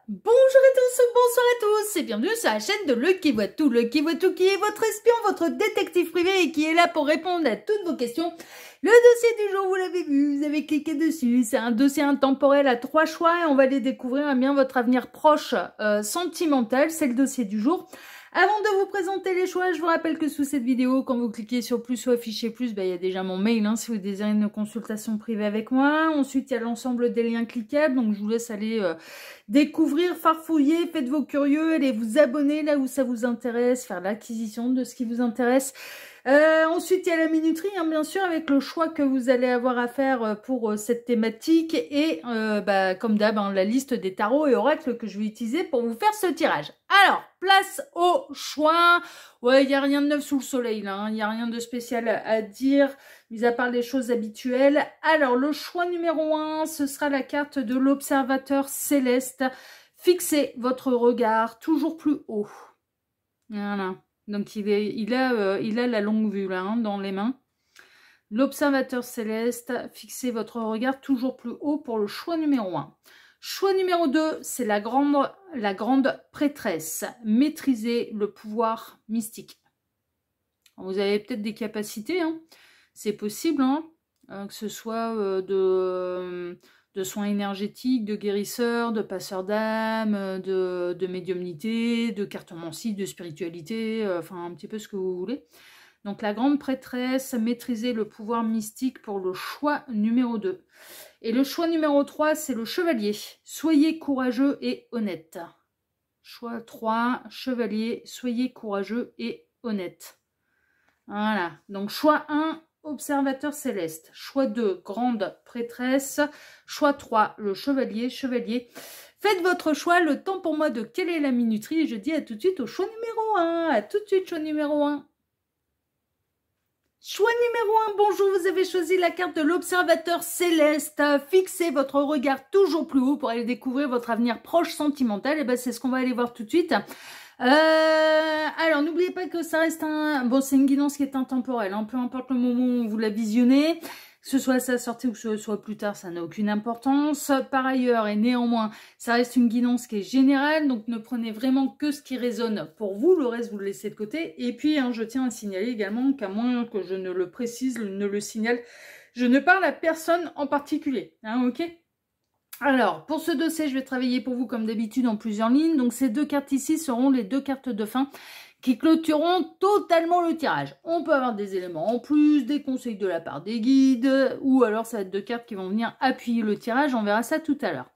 Bonjour à tous, bonsoir à tous et bienvenue sur la chaîne de Le Qui Voit Tout. Le Qui Voit Tout qui est votre espion, votre détective privé et qui est là pour répondre à toutes vos questions. Le dossier du jour, vous l'avez vu, vous avez cliqué dessus. C'est un dossier intemporel à 3 choix et on va aller découvrir bien votre avenir proche sentimental. C'est le dossier du jour. Avant de vous présenter les choix, je vous rappelle que sous cette vidéo, quand vous cliquez sur plus ou afficher plus, il y a déjà mon mail si vous désirez une consultation privée avec moi. Ensuite, il y a l'ensemble des liens cliquables, donc je vous laisse aller découvrir, farfouiller, faites vos curieux, allez vous abonner là où ça vous intéresse, faire l'acquisition de ce qui vous intéresse. Ensuite, il y a la minuterie, bien sûr, avec le choix que vous allez avoir à faire pour cette thématique et comme d'hab, la liste des tarots et oracles que je vais utiliser pour vous faire ce tirage. Alors, place au choix. Ouais, il n'y a rien de neuf sous le soleil, là. Il n'y a rien de spécial à dire, mis à part les choses habituelles. Alors, le choix numéro 1, ce sera la carte de l'observateur céleste. Fixez votre regard toujours plus haut. Voilà. Donc, il a la longue vue, là, dans les mains. L'observateur céleste, fixez votre regard toujours plus haut pour le choix numéro 1. Choix numéro 2, c'est la grande prêtresse. Maîtrisez le pouvoir mystique. Vous avez peut-être des capacités, c'est possible, que ce soit de soins énergétiques, de guérisseurs, de passeurs d'âme, de médiumnité, de cartomancie, de spiritualité, enfin un petit peu ce que vous voulez. Donc la grande prêtresse, maîtriser le pouvoir mystique pour le choix numéro 2. Et le choix numéro 3, c'est le chevalier. Soyez courageux et honnête. Choix 3, chevalier, soyez courageux et honnête. Voilà, donc choix 1, observateur céleste. Choix 2, grande prêtresse. Choix 3, le chevalier, chevalier. Faites votre choix, le temps pour moi de quelle est la minuterie. Et je dis à tout de suite au choix numéro 1. À tout de suite, choix numéro 1. Choix numéro 1, bonjour, vous avez choisi la carte de l'observateur céleste. Fixez votre regard toujours plus haut pour aller découvrir votre avenir proche sentimental. Et c'est ce qu'on va aller voir tout de suite. Alors, n'oubliez pas que ça reste c'est une guidance qui est intemporelle, peu importe le moment où vous la visionnez, que ce soit à sa sortie ou que ce soit plus tard, ça n'a aucune importance. Par ailleurs, et néanmoins, ça reste une guidance qui est générale, donc ne prenez vraiment que ce qui résonne pour vous, le reste vous le laissez de côté. Et puis, je tiens à signaler également qu'à moins que je ne le précise, ne le signale, je ne parle à personne en particulier, ok ? Alors, pour ce dossier, je vais travailler pour vous comme d'habitude en plusieurs lignes. Donc, ces deux cartes ici seront les deux cartes de fin qui clôtureront totalement le tirage. On peut avoir des éléments en plus, des conseils de la part des guides, ou alors ça va être deux cartes qui vont venir appuyer le tirage. On verra ça tout à l'heure.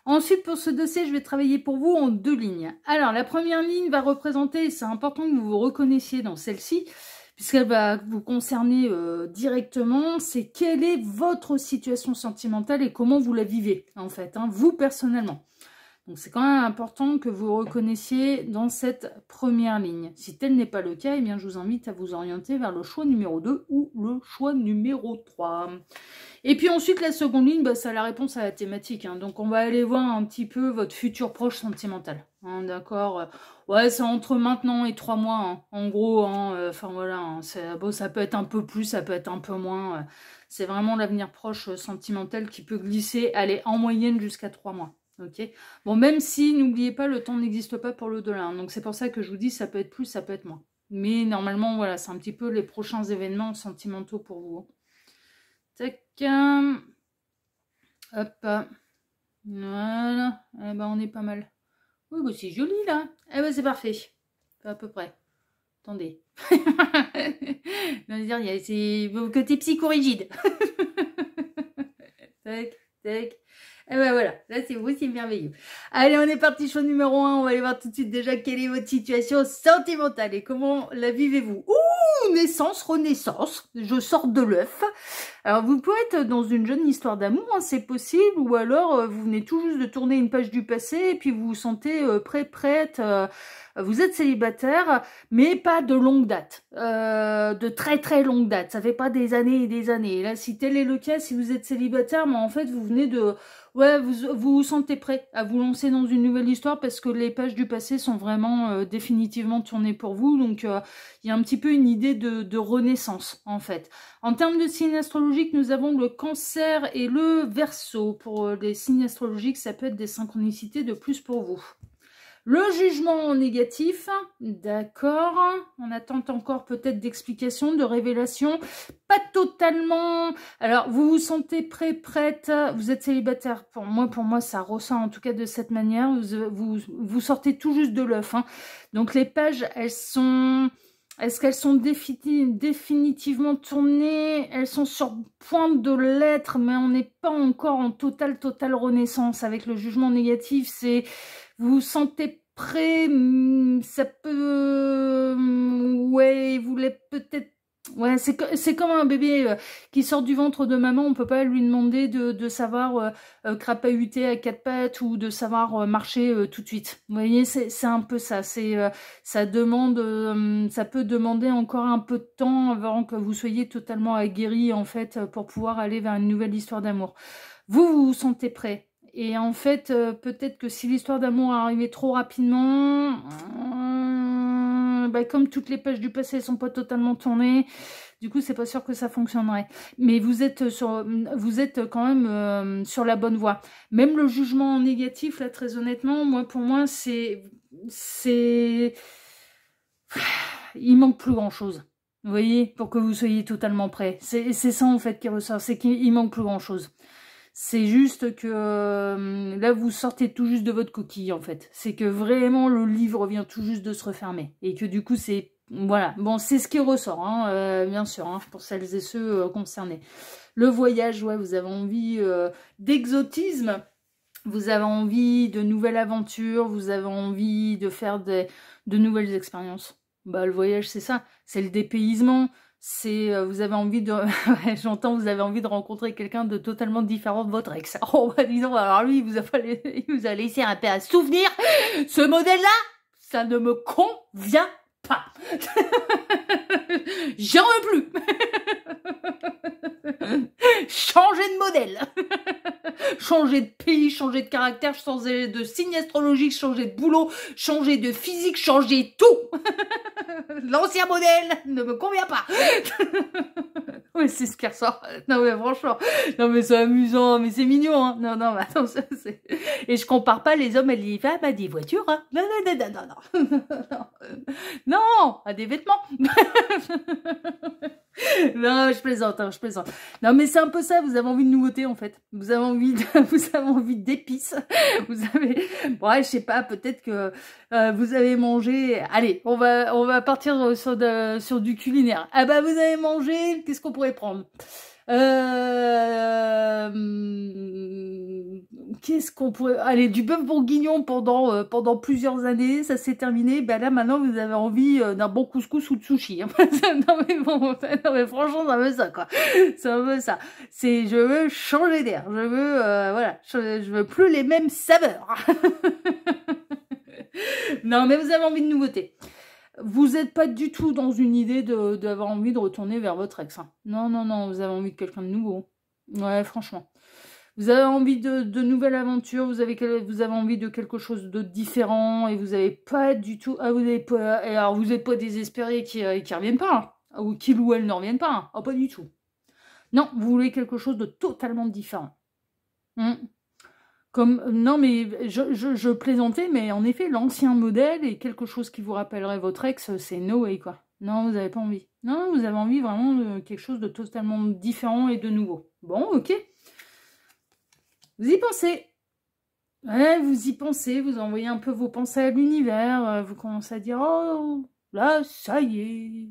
Ensuite, pour ce dossier, je vais travailler pour vous en deux lignes. Alors, la première ligne va représenter, c'est important que vous vous reconnaissiez dans celle-ci, puisqu'elle va vous concerner directement, c'est quelle est votre situation sentimentale et comment vous la vivez, en fait, vous personnellement. Donc, c'est quand même important que vous reconnaissiez dans cette première ligne. Si tel n'est pas le cas, eh bien, je vous invite à vous orienter vers le choix numéro 2 ou le choix numéro 3. Et puis ensuite, la seconde ligne, c'est la réponse à la thématique. Donc, on va aller voir un petit peu votre futur proche sentimental. D'accord. Ouais, c'est entre maintenant et 3 mois. En gros, enfin voilà. Ça peut être un peu plus, ça peut être un peu moins. C'est vraiment l'avenir proche sentimental qui peut glisser, aller en moyenne jusqu'à 3 mois. Ok. Bon, même si, n'oubliez pas, le temps n'existe pas pour l'au-delà. Donc, c'est pour ça que je vous dis, ça peut être plus, ça peut être moins. Mais normalement, voilà, c'est un petit peu les prochains événements sentimentaux pour vous. Tac. Hop. Voilà. On est pas mal. Oui, c'est joli, là. C'est parfait. À peu près. Attendez. C'est vos côtés psychorigide. Tac, tac. Voilà, là c'est vous, c'est merveilleux. Allez, on est parti, choix numéro 1. On va aller voir tout de suite déjà quelle est votre situation sentimentale et comment la vivez-vous. Ouh, naissance, renaissance, je sors de l'œuf. Alors, vous pouvez être dans une jeune histoire d'amour, c'est possible, ou alors vous venez tout juste de tourner une page du passé et puis vous vous sentez prête, vous êtes célibataire, mais pas de longue date, de très très longue date, ça fait pas des années et des années. Et là, si tel est le cas, si vous êtes célibataire, mais en fait, vous venez de Ouais, vous vous sentez prêt à vous lancer dans une nouvelle histoire parce que les pages du passé sont vraiment définitivement tournées pour vous. Donc, il y a un petit peu une idée de renaissance, en fait. En termes de signes astrologiques, nous avons le Cancer et le Verseau. Pour les signes astrologiques, ça peut être des synchronicités de plus pour vous. Le jugement négatif, d'accord. On attend encore peut-être d'explications, de révélations. Pas totalement. Alors, vous vous sentez prêt, prête. Vous êtes célibataire. Pour moi, ça ressent en tout cas de cette manière. Vous sortez tout juste de l'œuf. Hein. Donc, les pages, elles sont... Est-ce qu'elles sont définitivement tournées? Elles sont sur pointe de l'être, mais on n'est pas encore en totale renaissance. Avec le jugement négatif, c'est... Vous vous sentez prêt, ça peut... Ouais, vous voulez peut-être... Ouais, c'est comme un bébé qui sort du ventre de maman, on peut pas lui demander de savoir crapahuter à quatre pattes ou de savoir marcher tout de suite. Vous voyez, c'est un peu ça. Ça demande, ça peut demander encore un peu de temps avant que vous soyez totalement aguerri en fait pour pouvoir aller vers une nouvelle histoire d'amour. Vous vous sentez prêt. Et en fait, peut-être que si l'histoire d'amour est arrivée trop rapidement, bah, comme toutes les pages du passé ne sont pas totalement tournées, du coup, c'est pas sûr que ça fonctionnerait. Mais vous êtes quand même sur la bonne voie. Même le jugement négatif, là, très honnêtement, pour moi, il manque plus grand-chose. Vous voyez, pour que vous soyez totalement prêt. C'est ça, en fait, qui ressort. C'est qu'il manque plus grand-chose. C'est juste que là, vous sortez tout juste de votre coquille, en fait. C'est que vraiment, le livre vient tout juste de se refermer. Et que du coup, c'est... Voilà. Bon, c'est ce qui ressort, hein, bien sûr, hein, pour celles et ceux concernés. Le voyage, ouais, vous avez envie d'exotisme. Vous avez envie de nouvelles aventures. Vous avez envie de faire de nouvelles expériences. Bah, le voyage, c'est ça. C'est le dépaysement. C'est vous avez envie de ouais, j'entends, vous avez envie de rencontrer quelqu'un de totalement différent de votre ex. Oh bah dis donc, alors lui il vous a laissé un peu à souvenir. Ce modèle-là, ça ne me convient pas. J'en veux plus. Changer de modèle. Changer de pays, changer de caractère, changer de signe astrologique, changer de boulot, changer de physique, changer tout. L'ancien modèle ne me convient pas. Oui, c'est ce qui ressort. Non mais franchement, non mais c'est amusant, mais c'est mignon. Hein. Non, mais attends, c'est... Et je compare pas les hommes et les femmes à des voitures. Hein. Non. Non, à des vêtements. Non, je plaisante, hein, je plaisante. Non, mais c'est un peu ça, vous avez envie de nouveautés, en fait. Vous avez envie d'épices. Vous avez, ouais, je sais pas, peut-être que vous avez mangé... Allez, on va partir sur du culinaire. Ah bah, vous avez mangé, qu'est-ce qu'on pourrait prendre? Qu'est-ce qu'on pourrait... Allez, du bœuf bourguignon pendant plusieurs années, ça s'est terminé. Ben là, maintenant, vous avez envie d'un bon couscous ou de sushi. Hein. Non, mais bon, non, mais franchement, c'est un peu ça, quoi. C'est un peu ça. Je veux changer d'air. Je veux, voilà, je veux plus les mêmes saveurs. Non, mais vous avez envie de nouveautés. Vous n'êtes pas du tout dans une idée d'avoir envie de retourner vers votre ex. Hein. Non, vous avez envie de quelqu'un de nouveau. Ouais, franchement. Vous avez envie de nouvelles aventures, vous avez envie de quelque chose de différent et vous n'avez pas du tout... Ah, vous n'êtes pas... Alors, vous n'êtes pas désespéré qu'ils ne reviennent pas. Hein. Ou qu'il ou elle ne reviennent pas. Hein. Ah, pas du tout. Non, vous voulez quelque chose de totalement différent. Non, mais je plaisantais, mais en effet, l'ancien modèle et quelque chose qui vous rappellerait votre ex, c'est no way, quoi. Non, vous n'avez pas envie. Non, vous avez envie vraiment de quelque chose de totalement différent et de nouveau. Bon, ok. Vous y pensez. Ouais, vous y pensez, vous envoyez un peu vos pensées à l'univers, vous commencez à dire, oh, là, ça y est.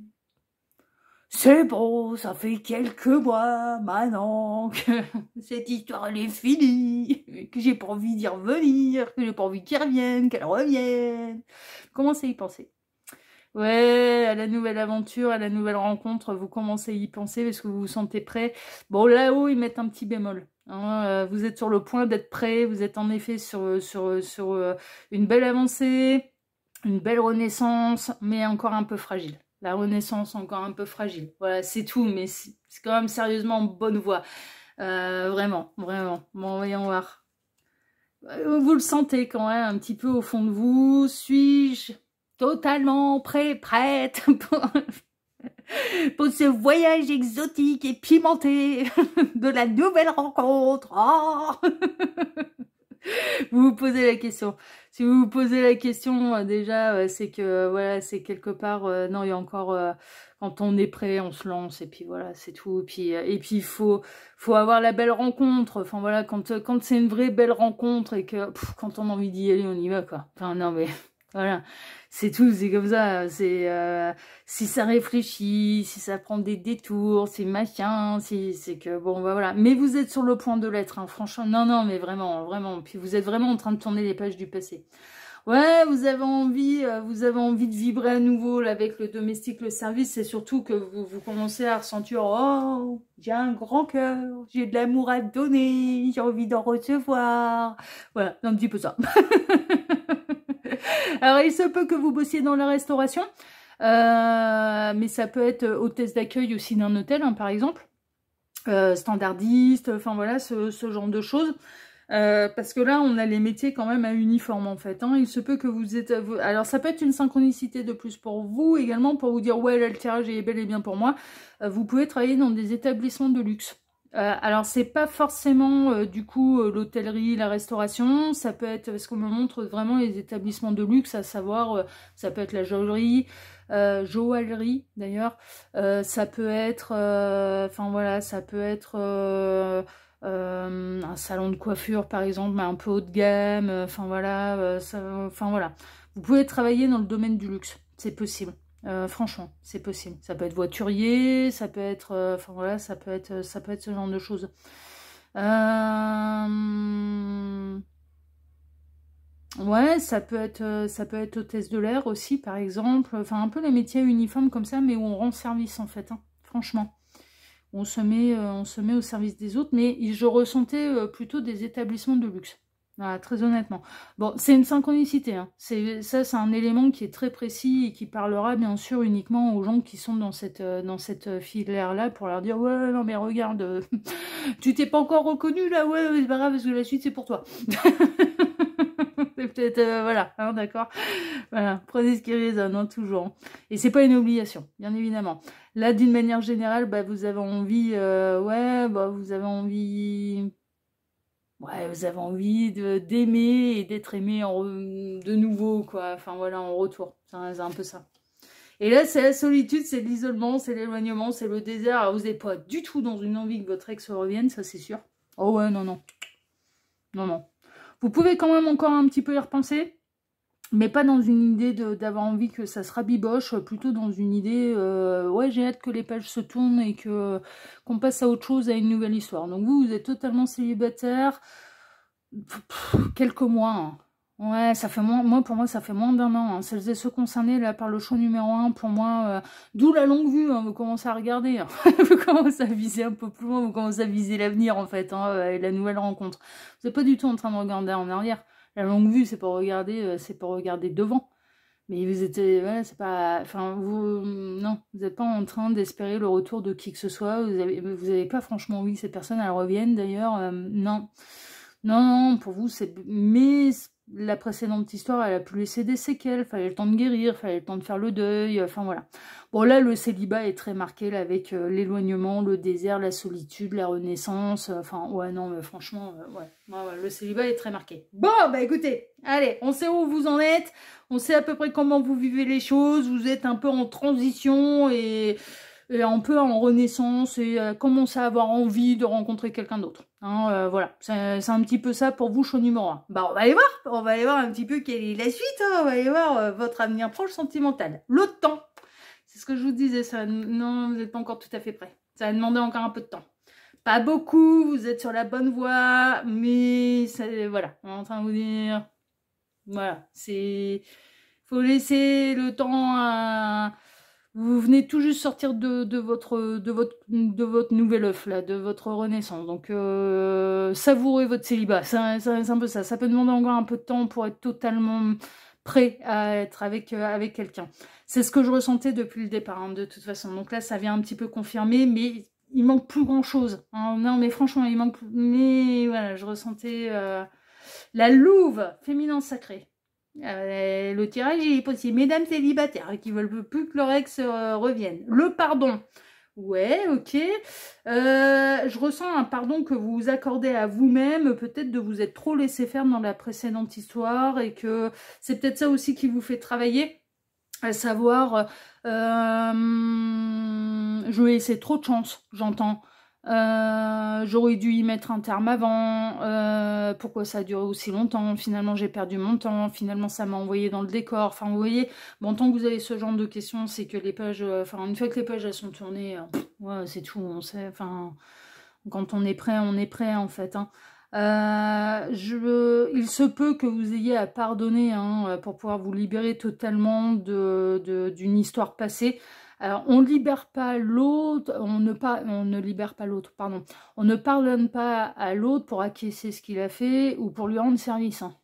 C'est bon, ça fait quelques mois maintenant que cette histoire elle est finie, que j'ai pas envie d'y revenir, que j'ai pas envie qu'elle revienne, qu'elle revienne. Commencez à y penser. Ouais, à la nouvelle aventure, à la nouvelle rencontre, vous commencez à y penser parce que vous vous sentez prêt. Bon, là-haut, ils mettent un petit bémol. Hein, vous êtes sur le point d'être prêt, vous êtes en effet sur une belle avancée, une belle renaissance, mais encore un peu fragile. La renaissance encore un peu fragile. Voilà, c'est tout, mais c'est quand même sérieusement en bonne voie. Vraiment. Bon, voyons voir. vous le sentez quand même un petit peu au fond de vous. Suis-je totalement prête pour ce voyage exotique et pimenté de la nouvelle rencontre? Oh vous vous posez la question. Si vous vous posez la question, déjà, c'est que, voilà, c'est quelque part, non, il y a encore, quand on est prêt, on se lance, et puis voilà, c'est tout. Et puis faut avoir la belle rencontre. Enfin, voilà, quand c'est une vraie belle rencontre, et que, quand on a envie d'y aller, on y va, quoi. Enfin, non, mais, voilà. C'est tout, c'est comme ça. C'est si ça réfléchit, si ça prend des détours, c'est machin, c'est que bon, bah voilà. Mais vous êtes sur le point de l'être, hein, franchement. Non, non, mais vraiment, vraiment. Puis vous êtes vraiment en train de tourner les pages du passé. Ouais, vous avez envie de vibrer à nouveau là, avec le domestique, le service. C'est surtout que vous commencez à ressentir, oh, j'ai un grand cœur, j'ai de l'amour à donner, j'ai envie d'en recevoir. Voilà, un petit peu ça. Alors, il se peut que vous bossiez dans la restauration, mais ça peut être hôtesse d'accueil aussi d'un hôtel, hein, par exemple, standardiste, enfin voilà, ce genre de choses. Parce que là, on a les métiers quand même à uniforme, en fait. Hein. Il se peut que vous êtes... Alors, ça peut être une synchronicité de plus pour vous, également pour vous dire, ouais, là, le tirage est bel et bien pour moi. Vous pouvez travailler dans des établissements de luxe. Alors, c'est pas forcément, du coup, l'hôtellerie, la restauration. Ça peut être, parce qu'on me montre vraiment les établissements de luxe, à savoir, ça peut être la joaillerie, d'ailleurs. Ça peut être, enfin, voilà, ça peut être... un salon de coiffure par exemple, mais un peu haut de gamme, enfin voilà, enfin voilà. Vous pouvez travailler dans le domaine du luxe, c'est possible. Franchement, c'est possible. Ça peut être voiturier, ça peut être, enfin voilà, ça peut être ce genre de choses. Ouais, ça peut être hôtesse de l'air aussi, par exemple. Enfin, un peu les métiers uniformes comme ça, mais où on rend service en fait, hein, franchement. On se met au service des autres, mais je ressentais plutôt des établissements de luxe. Voilà, très honnêtement. Bon, c'est une synchronicité. Hein. C'est un élément qui est très précis et qui parlera bien sûr uniquement aux gens qui sont dans cette filière-là pour leur dire « Ouais, non mais regarde, tu t'es pas encore reconnu là, ouais, c'est pas grave parce que la suite c'est pour toi. » C'est peut-être, voilà, hein, d'accord. Voilà, prenez ce qui résonne, hein, toujours. Et c'est pas une obligation, bien évidemment. Là, d'une manière générale, bah, vous avez envie, vous avez envie d'aimer et d'être aimé de nouveau, quoi. Enfin, voilà, en retour. C'est un peu ça. Et là, c'est la solitude, c'est l'isolement, c'est l'éloignement, c'est le désert. Alors, vous n'êtes pas du tout dans une envie que votre ex revienne, ça, c'est sûr. Oh ouais, non, non. Non, non. Vous pouvez quand même encore un petit peu y repenser. Mais pas dans une idée d'avoir envie que ça se rabiboche, plutôt dans une idée, ouais, j'ai hâte que les pages se tournent et qu'on passe à autre chose, à une nouvelle histoire. Donc vous êtes totalement célibataire, quelques mois. Hein. Ouais, ça fait moins, pour moi, ça fait moins d'1 an. Hein. Celles et ceux concernés là par le show numéro 1, pour moi, d'où la longue vue, hein, vous commencez à regarder. Hein. Vous commencez à viser un peu plus loin, vous commencez à viser l'avenir, en fait, hein, et la nouvelle rencontre. Vous n'êtes pas du tout en train de regarder en arrière. La longue vue, c'est pour regarder devant. Mais vous êtes, voilà, c'est pas, enfin, non, vous n'êtes pas en train d'espérer le retour de qui que ce soit. Vous avez pas franchement envie que cette personne, elle revienne. D'ailleurs, non, non, pour vous, mais la précédente histoire, elle a pu laisser des séquelles. Fallait le temps de guérir, fallait le temps de faire le deuil. Enfin voilà. Bon là, le célibat est très marqué là, avec l'éloignement, le désert, la solitude, la renaissance. Enfin ouais, non, mais franchement, ouais, le célibat est très marqué. Bon, bah écoutez, allez, on sait où vous en êtes, on sait à peu près comment vous vivez les choses. Vous êtes un peu en transition et un peu en renaissance et commencer à avoir envie de rencontrer quelqu'un d'autre. Hein, voilà, c'est un petit peu ça pour vous, show numéro 1. Bah on va aller voir un petit peu quelle est la suite, hein. On va aller voir votre avenir proche sentimental. Le temps, c'est ce que je vous disais, ça, non, vous n'êtes pas encore tout à fait prêt. Ça va demander encore un peu de temps. Pas beaucoup, vous êtes sur la bonne voie, mais voilà, on est en train de vous dire, voilà, faut laisser le temps à... Vous venez tout juste sortir de votre nouvel œuf, là, de votre renaissance. Donc, savourez votre célibat. C'est un peu ça. Ça peut demander encore un peu de temps pour être totalement prêt à être avec quelqu'un. C'est ce que je ressentais depuis le départ, hein, de toute façon. Donc là, ça vient un petit peu confirmer, mais il manque plus grand-chose. Hein. Non, mais franchement, il manque... Mais voilà, je ressentais... La louve, féminin sacré. Le tirage il est possible. Mesdames célibataires qui veulent plus que leur ex revienne. Le pardon. Ouais, ok. Je ressens un pardon que vous vous accordez à vous-même, peut-être de vous être trop laissé faire dans la précédente histoire et que c'est peut-être ça aussi qui vous fait travailler, à savoir, je lui ai laissé trop de chance, j'entends. J'aurais dû y mettre un terme avant, pourquoi ça a duré aussi longtemps, finalement j'ai perdu mon temps, finalement ça m'a envoyé dans le décor, enfin vous voyez, bon tant que vous avez ce genre de questions, c'est que les pages, enfin une fois que les pages elles sont tournées, ouais, c'est tout, on sait, enfin quand on est prêt en fait, hein. Il se peut que vous ayez à pardonner hein, pour pouvoir vous libérer totalement d'une histoire passée. Alors, on libère pas l'autre, on ne libère pas l'autre, pardon. On ne pardonne pas à l'autre pour acquiescer ce qu'il a fait ou pour lui rendre service. Hein,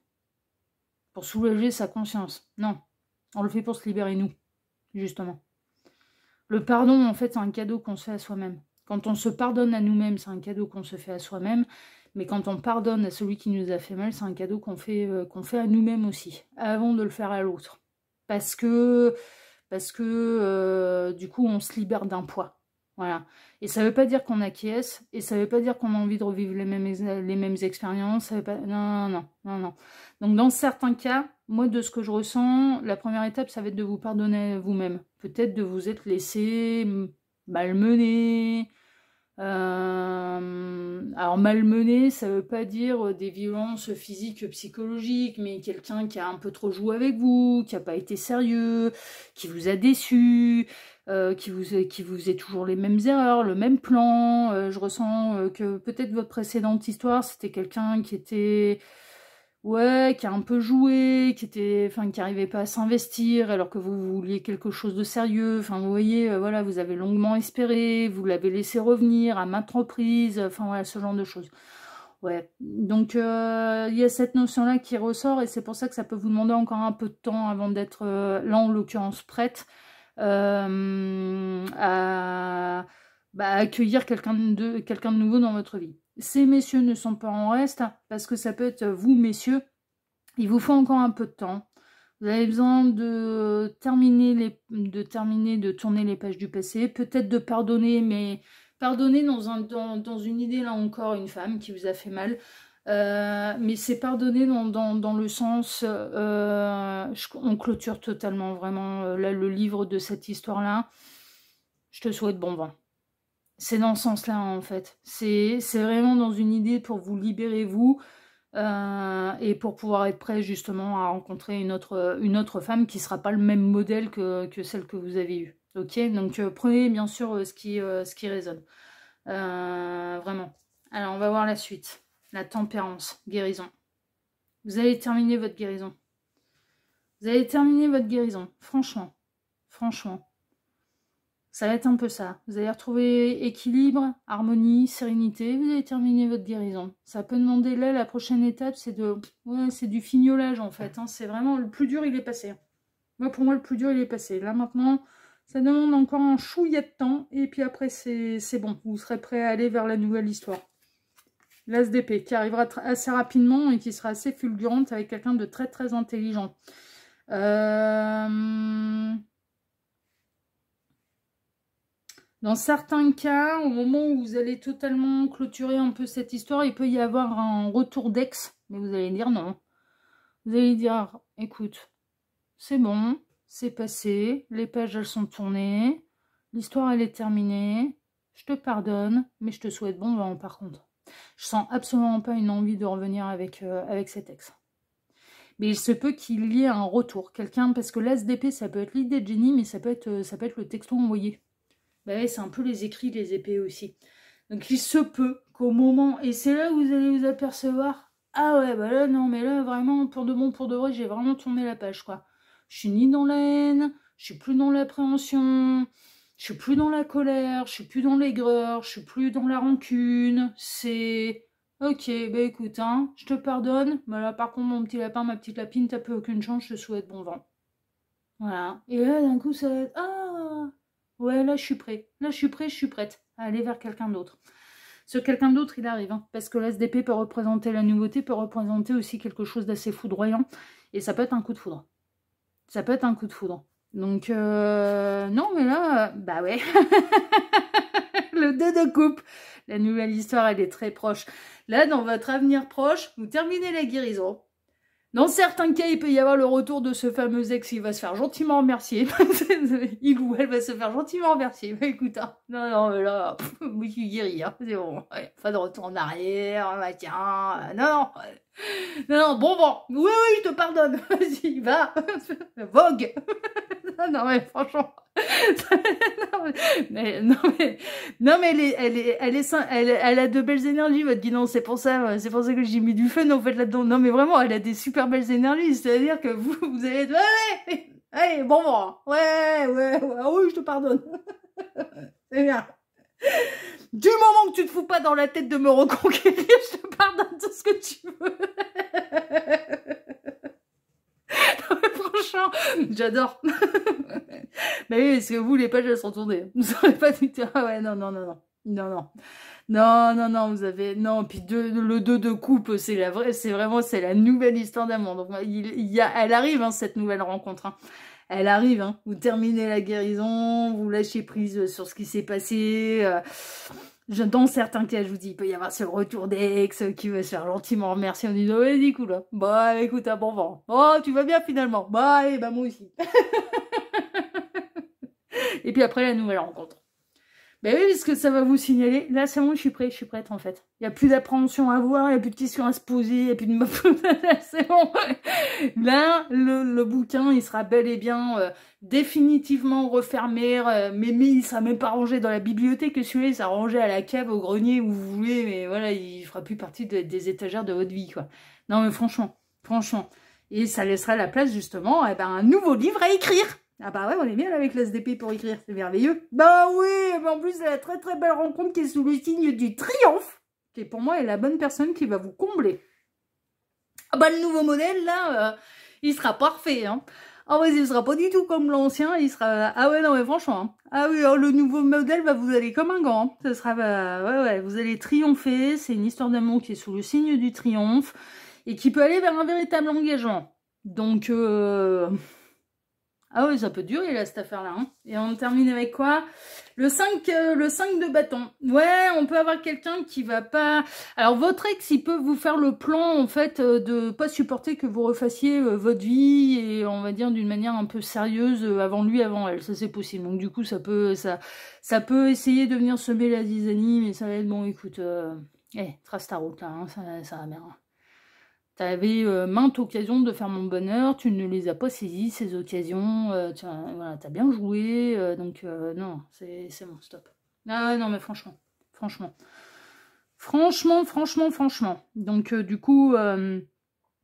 pour soulager sa conscience. Non, on le fait pour se libérer nous, justement. Le pardon, en fait, c'est un cadeau qu'on se fait à soi-même. Quand on se pardonne à nous-mêmes, c'est un cadeau qu'on se fait à soi-même. Mais quand on pardonne à celui qui nous a fait mal, c'est un cadeau qu'on fait à nous-mêmes aussi, avant de le faire à l'autre. Parce que du coup, on se libère d'un poids. Voilà. Et ça ne veut pas dire qu'on acquiesce, et ça ne veut pas dire qu'on a envie de revivre les mêmes expériences. Ça veut pas... Non, non, non, non. Donc, dans certains cas, moi, de ce que je ressens, la première étape, ça va être de vous pardonner vous-même. Peut-être de vous être laissé malmener. Alors malmener, ça veut pas dire des violences physiques, psychologiques, mais quelqu'un qui a un peu trop joué avec vous, qui a pas été sérieux, qui vous a déçu, qui vous est toujours les mêmes erreurs, le même plan. Je ressens que peut-être votre précédente histoire, c'était quelqu'un qui était... Ouais, qui a un peu joué, qui arrivait pas à s'investir alors que vous vouliez quelque chose de sérieux. Enfin, vous voyez, voilà, vous avez longuement espéré, vous l'avez laissé revenir à maintes reprises. Enfin, voilà, ce genre de choses. Ouais, donc il y a cette notion-là qui ressort et c'est pour ça que ça peut vous demander encore un peu de temps avant d'être, là en l'occurrence, prête à accueillir quelqu'un de nouveau dans votre vie. Ces messieurs ne sont pas en reste, parce que ça peut être vous, messieurs. Il vous faut encore un peu de temps. Vous avez besoin de de tourner les pages du passé, peut-être de pardonner, mais pardonner dans une idée, là encore, une femme qui vous a fait mal. Mais c'est pardonner dans le sens, on clôture totalement, vraiment, là, le livre de cette histoire-là. Je te souhaite bon vent. C'est dans ce sens-là, en fait. C'est vraiment dans une idée pour vous libérer, vous, et pour pouvoir être prêt, justement, à rencontrer une autre femme qui ne sera pas le même modèle que celle que vous avez eue. Ok? Donc, prenez, bien sûr, ce qui résonne. Vraiment. Alors, on va voir la suite. La tempérance, guérison. Vous allez terminer votre guérison. Vous allez terminer votre guérison. Franchement. Franchement. Ça va être un peu ça. Vous allez retrouver équilibre, harmonie, sérénité. Vous allez terminer votre guérison. Ça peut demander, là, la prochaine étape, c'est c'est du fignolage, en fait. Hein. C'est vraiment, le plus dur, il est passé. Moi, pour moi, le plus dur, il est passé. Là, maintenant, ça demande encore un chouïa de temps. Et puis après, c'est bon. Vous serez prêt à aller vers la nouvelle histoire. L'As d'épée, qui arrivera assez rapidement et qui sera assez fulgurante avec quelqu'un de très, très intelligent. Dans certains cas, au moment où vous allez totalement clôturer un peu cette histoire, il peut y avoir un retour d'ex, mais vous allez dire non. Vous allez dire, écoute, c'est bon, c'est passé, les pages elles sont tournées, l'histoire elle est terminée, je te pardonne, mais je te souhaite bon vent par contre. Je sens absolument pas une envie de revenir avec cet ex. Mais il se peut qu'il y ait un retour, quelqu'un, parce que l'As d'épée, ça peut être l'idée de génie, mais ça peut être le texto envoyé. Bah ouais, c'est un peu les écrits, les épées aussi. Donc il se peut qu'au moment... Et c'est là où vous allez vous apercevoir. Ah ouais, bah là, non, mais là, vraiment, pour de bon, pour de vrai, j'ai vraiment tourné la page, quoi. Je suis ni dans la haine, je suis plus dans l'appréhension, je suis plus dans la colère, je suis plus dans l'aigreur, je suis plus dans la rancune. C'est... Ok, bah écoute, hein, je te pardonne. Bah là, par contre, mon petit lapin, ma petite lapine, t'as plus aucune chance, je te souhaite bon vent. Voilà. Et là, d'un coup, ça va être... Ah ouais, là, je suis prêt. Là, je suis prêt, je suis prête à aller vers quelqu'un d'autre. Sur quelqu'un d'autre, il arrive, hein, parce que l'As d'épée peut représenter la nouveauté, peut représenter aussi quelque chose d'assez foudroyant, et ça peut être un coup de foudre. Ça peut être un coup de foudre. Donc, non, mais là, bah ouais. Le 2 de coupe. La nouvelle histoire, elle est très proche. Là, dans votre avenir proche, vous terminez la guérison. Dans certains cas, il peut y avoir le retour de ce fameux ex qui va se faire gentiment remercier. Il ou elle va se faire gentiment remercier. Bah, écoute, hein, non, mais là, oui, tu guéris, hein, c'est bon. Ouais, pas de retour en arrière, bah, tiens, non, bon, oui, je te pardonne. Vas-y, va, vogue. Non, mais franchement. non, mais elle a de belles énergies, votre guidance. C'est pour ça que j'ai mis du fun, en fait, là-dedans. Non, mais vraiment, elle a des super belles énergies. C'est-à-dire que vous allez être, allez, bon, ouais, oui, je te pardonne. C'est bien. Du moment que tu te fous pas dans la tête de me reconquérir, je te pardonne tout ce que tu veux. Non, mais franchement, j'adore. Mais oui, parce que vous, les pages, elles sont tournées. Vous n'aurez pas dit, ah ouais, non, vous avez, non, puis le 2 de coupe, c'est la vraie, c'est la nouvelle histoire d'amour. Donc, elle arrive, hein, cette nouvelle rencontre, hein. Elle arrive, hein. Vous terminez la guérison, vous lâchez prise sur ce qui s'est passé, dans certains cas, je vous dis, il peut y avoir ce retour d'ex qui veut se faire gentiment remercier en disant, ouais, dis cool, hein. Bah, écoute, un bon vent. Oh, tu vas bien finalement. Bah, allez, bah, moi aussi. Et puis après, la nouvelle rencontre. Ben oui, parce que ça va vous signaler. Là, c'est bon, je suis prête en fait. Il n'y a plus d'appréhension à avoir, il n'y a plus de questions à se poser, il n'y a plus de... C'est bon. Là, le bouquin, il sera bel et bien définitivement refermé, mais il sera même pas rangé dans la bibliothèque, que celui-là, il sera rangé à la cave, au grenier, où vous voulez, mais voilà, il fera plus partie des étagères de votre vie, quoi. Non, mais franchement. Et ça laissera la place, justement, à un nouveau livre à écrire. Ah bah ouais, on est bien là avec l'SDP pour écrire, c'est merveilleux. Bah oui, mais en plus, la très très belle rencontre qui est sous le signe du triomphe, qui pour moi est la bonne personne qui va vous combler. Ah bah le nouveau modèle, là, il sera parfait, hein. Ah ouais, il sera pas du tout comme l'ancien, il sera... Ah ouais, non mais franchement, hein. Ah oui, alors, le nouveau modèle va vous aller comme un gant, hein. Ça sera... ouais, vous allez triompher, c'est une histoire d'amour qui est sous le signe du triomphe, et qui peut aller vers un véritable engagement. Donc... Ah oui, ça peut durer là, cette affaire-là. Hein. Et on termine avec quoi? Le 5 de bâton. Ouais, on peut avoir quelqu'un qui va pas... Alors, votre ex, il peut vous faire le plan, en fait, de pas supporter que vous refassiez votre vie, et on va dire d'une manière un peu sérieuse, avant lui, avant elle. Ça, c'est possible. Donc, du coup, ça peut essayer de venir semer la zizanie, mais ça va être bon, écoute... trace ta route, là, hein, ça va bien. Tu avais maintes occasions de faire mon bonheur, tu ne les as pas saisies, ces occasions, voilà, tu as bien joué, donc non, c'est bon, stop. Ah non, mais franchement. Donc du coup,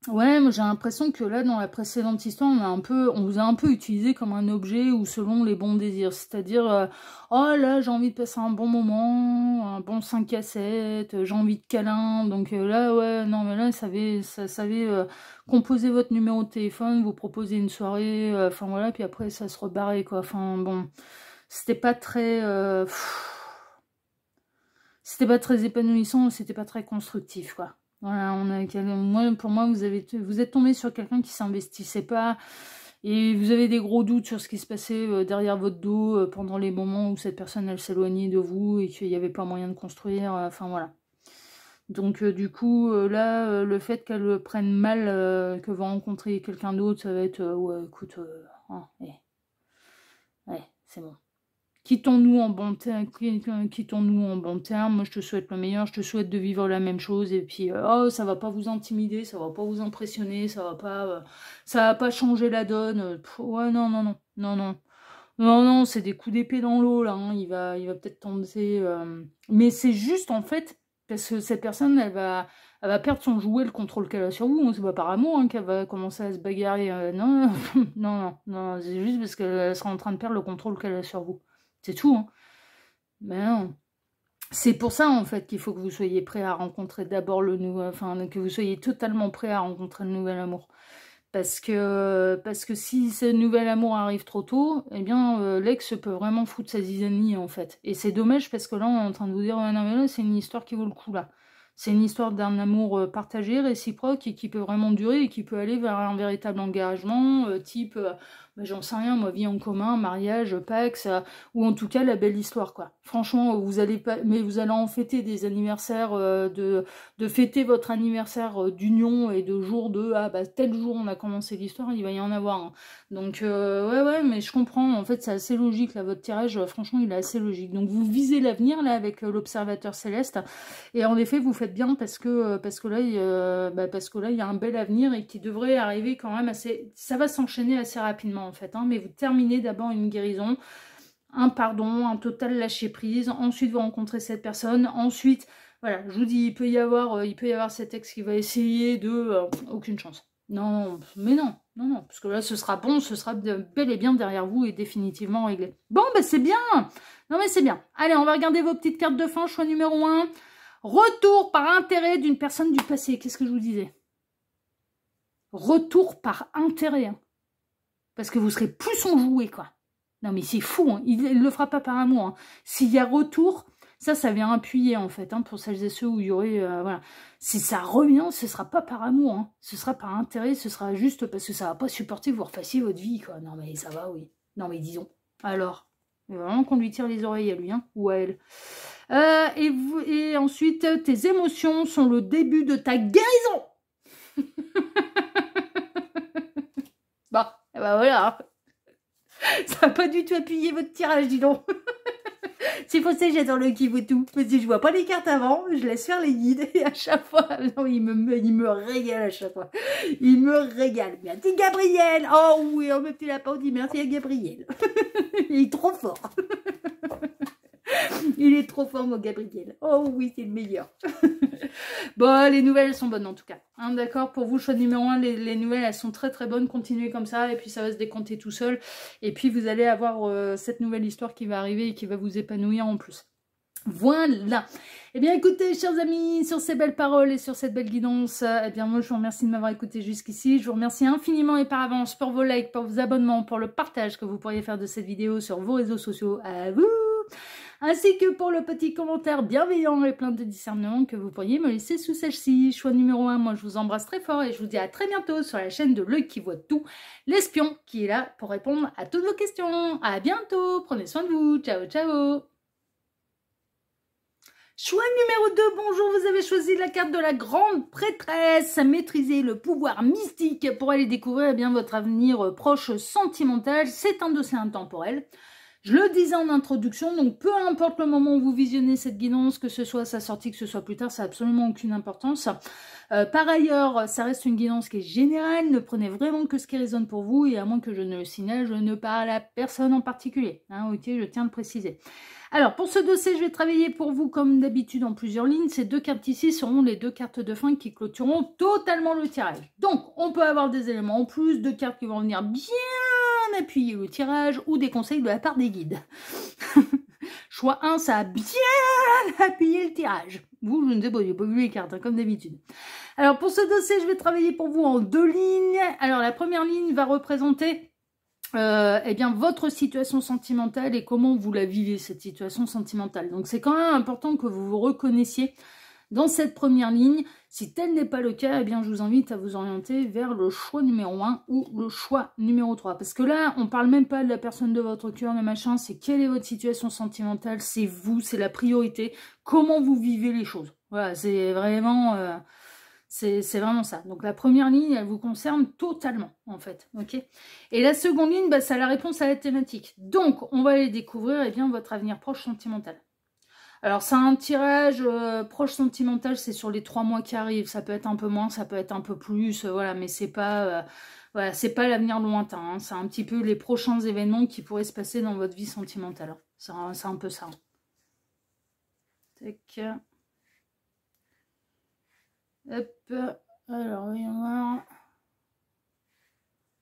ouais, moi j'ai l'impression que là, dans la précédente histoire, on vous a un peu utilisé comme un objet ou selon les bons désirs. C'est-à-dire, oh là, j'ai envie de passer un bon moment, un bon 5 à 7, j'ai envie de câlin. Donc là, ouais, non, mais là, ça savait composer votre numéro de téléphone, vous proposer une soirée, enfin voilà, puis après, ça se rebarrait, quoi. Enfin, bon, c'était pas très... c'était pas très épanouissant, c'était pas très constructif, quoi. Voilà, pour moi, vous êtes tombé sur quelqu'un qui s'investissait pas et vous avez des gros doutes sur ce qui se passait derrière votre dos pendant les moments où cette personne, elle s'éloignait de vous et qu'il n'y avait pas moyen de construire, enfin voilà. Donc du coup, là, le fait qu'elle prenne mal que vous rencontrez quelqu'un d'autre, ça va être, ouais, écoute, ouais, c'est bon. Quittons-nous en bon terme, moi je te souhaite le meilleur, je te souhaite de vivre la même chose, et puis ça va pas vous intimider, ça va pas vous impressionner, ça va pas changer la donne, ouais, non, c'est des coups d'épée dans l'eau là, hein. Il va peut-être tenter, mais c'est juste en fait, parce que cette personne, elle va perdre son jouet, le contrôle qu'elle a sur vous, hein. C'est pas par amour hein, qu'elle va commencer à se bagarrer, non, c'est juste parce qu'elle sera en train de perdre le contrôle qu'elle a sur vous. C'est tout, hein. Mais non. C'est pour ça, en fait, qu'il faut que vous soyez prêt à rencontrer d'abord le nouveau... Enfin, que vous soyez totalement prêt à rencontrer le nouvel amour. Parce que si ce nouvel amour arrive trop tôt, eh bien, l'ex peut vraiment foutre sa zizanie, en fait. Et c'est dommage parce que là, on est en train de vous dire, ouais, non, mais là, c'est une histoire qui vaut le coup, là. C'est une histoire d'un amour partagé, réciproque, et qui peut vraiment durer, et qui peut aller vers un véritable engagement, type, bah, j'en sais rien, moi, vie en commun, mariage, Pax, ou en tout cas, la belle histoire, quoi. Franchement, vous allez pas, mais vous allez en fêter des anniversaires de fêter votre anniversaire d'union et de jour de ah bah tel jour on a commencé l'histoire, il va y en avoir un. Donc ouais mais je comprends, en fait c'est assez logique là, votre tirage franchement il est assez logique. Donc vous visez l'avenir là avec l'observateur céleste et en effet vous faites bien parce que là parce que là il y a un bel avenir et qui devrait arriver quand même assez, ça va s'enchaîner assez rapidement en fait, hein, mais vous terminez d'abord une guérison, un pardon, un total lâcher prise, ensuite vous rencontrez cette personne, ensuite voilà, je vous dis, il peut y avoir cet ex qui va essayer de... aucune chance. Non, mais non, parce que là, ce sera bon, ce sera bel et bien derrière vous et définitivement réglé. Bon, bah c'est bien. Non, mais c'est bien. Allez, on va regarder vos petites cartes de fin. Choix numéro 1. Retour par intérêt d'une personne du passé. Qu'est-ce que je vous disais? Retour par intérêt. Hein. Parce que vous serez plus son jouet, quoi. Non, mais c'est fou. Hein. Il ne le fera pas par amour. Hein. S'il y a retour... Ça vient appuyer, en fait, hein, pour celles et ceux où il y aurait... voilà. Si ça revient, ce sera pas par amour, hein. Ce sera par intérêt, ce sera juste parce que ça va pas supporter que vous refassiez votre vie, quoi. Non, mais ça va, oui. Non, mais disons. Alors, il va vraiment qu'on lui tire les oreilles à lui, hein, ou à elle. Et ensuite, tes émotions sont le début de ta guérison. Bah, voilà. Ça n'a pas du tout appuyé votre tirage, dis donc. C'est pour ça que j'adore le qui vaut tout. Parce que je vois pas les cartes avant, je laisse faire les guides et à chaque fois, non, il me régale à chaque fois. Il me régale. Merci Gabriel. Oh oui, on me petit lapin, on dit merci à Gabriel. Il est trop fort. Il est trop fort, mon Gabriel. Oh oui, c'est le meilleur. Bon, les nouvelles, elles sont bonnes en tout cas. Hein, d'accord, pour vous, choix numéro 1, les nouvelles, elles sont très très bonnes. Continuez comme ça et puis ça va se décompter tout seul. Et puis vous allez avoir cette nouvelle histoire qui va arriver et qui va vous épanouir en plus. Voilà. Eh bien, écoutez, chers amis, sur ces belles paroles et sur cette belle guidance, eh bien, moi, je vous remercie de m'avoir écouté jusqu'ici. Je vous remercie infiniment et par avance pour vos likes, pour vos abonnements, pour le partage que vous pourriez faire de cette vidéo sur vos réseaux sociaux. À vous! Ainsi que pour le petit commentaire bienveillant et plein de discernement que vous pourriez me laisser sous celle-ci. Choix numéro 1, moi, je vous embrasse très fort et je vous dis à très bientôt sur la chaîne de L'Œil qui voit tout, l'espion qui est là pour répondre à toutes vos questions. À bientôt! Prenez soin de vous. Ciao, ciao! Choix numéro 2, bonjour, vous avez choisi la carte de la grande prêtresse, maîtriser le pouvoir mystique pour aller découvrir eh bien, votre avenir proche sentimental. C'est un dossier intemporel. Je le disais en introduction, donc peu importe le moment où vous visionnez cette guidance, que ce soit à sa sortie, que ce soit plus tard, ça n'a absolument aucune importance. Par ailleurs, ça reste une guidance qui est générale, ne prenez vraiment que ce qui résonne pour vous, et à moins que je ne le signale, je ne parle à personne en particulier. Hein, ok, je tiens à le préciser. Alors, pour ce dossier, je vais travailler pour vous, comme d'habitude, en plusieurs lignes. Ces deux cartes ici seront les deux cartes de fin qui clôtureront totalement le tirage. Donc, on peut avoir des éléments en plus, deux cartes qui vont venir bien appuyer le tirage ou des conseils de la part des guides. Choix 1, ça a bien appuyé le tirage. Vous, je ne sais pas, j'ai pas vu les cartes, hein, comme d'habitude. Alors, pour ce dossier, je vais travailler pour vous en deux lignes. Alors, la première ligne va représenter eh bien, votre situation sentimentale et comment vous la vivez, cette situation sentimentale. Donc, c'est quand même important que vous vous reconnaissiez dans cette première ligne. Si tel n'est pas le cas, eh bien, je vous invite à vous orienter vers le choix numéro 1 ou le choix numéro 3. Parce que là, on parle même pas de la personne de votre cœur, le machin, c'est quelle est votre situation sentimentale, c'est vous, c'est la priorité, comment vous vivez les choses. Voilà, c'est vraiment... c'est vraiment ça. Donc la première ligne, elle vous concerne totalement, en fait. Ok. Et la seconde ligne, bah, c'est la réponse à la thématique. Donc, on va aller découvrir eh bien, votre avenir proche sentimental. Alors, c'est un tirage proche sentimental, c'est sur les 3 mois qui arrivent. Ça peut être un peu moins, ça peut être un peu plus, voilà, mais c'est pas, voilà, c'est pas l'avenir lointain. Hein. C'est un petit peu les prochains événements qui pourraient se passer dans votre vie sentimentale. C'est un peu ça. Tac. Hop. Alors, voyons voir.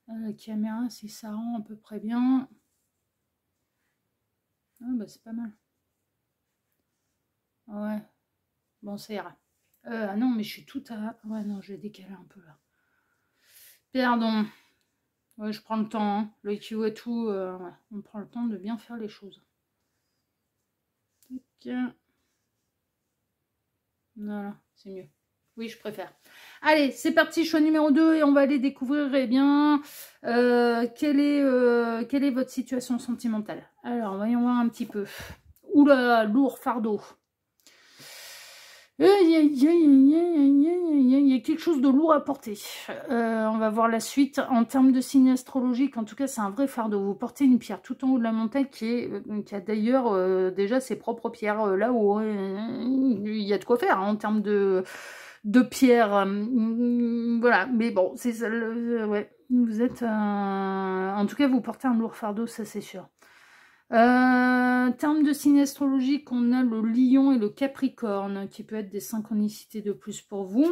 La caméra, si ça rend à peu près bien. Ah, bah, c'est pas mal. Ouais. Bon, ça ira. Ah non, mais je suis tout à... Ouais, non, je vais décaler un peu là. Pardon. Ouais, je prends le temps. Hein. Le qui voit tout, ouais, on prend le temps de bien faire les choses. Voilà, c'est mieux. Oui, je préfère. Allez, c'est parti, choix numéro 2 et on va aller découvrir eh bien, quelle est votre situation sentimentale. Alors, voyons voir un petit peu. Oula, lourd fardeau. Il y a quelque chose de lourd à porter. On va voir la suite. En termes de signe astrologique, en tout cas, c'est un vrai fardeau. Vous portez une pierre tout en haut de la montagne qui a d'ailleurs déjà ses propres pierres. Là-haut, il y a de quoi faire hein, en termes de pierres. Voilà, mais bon, c'est ça. Ouais, vous êtes... en tout cas, vous portez un lourd fardeau, ça c'est sûr. En termes de signe astrologique, on a le lion et le capricorne, qui peut être des synchronicités de plus pour vous.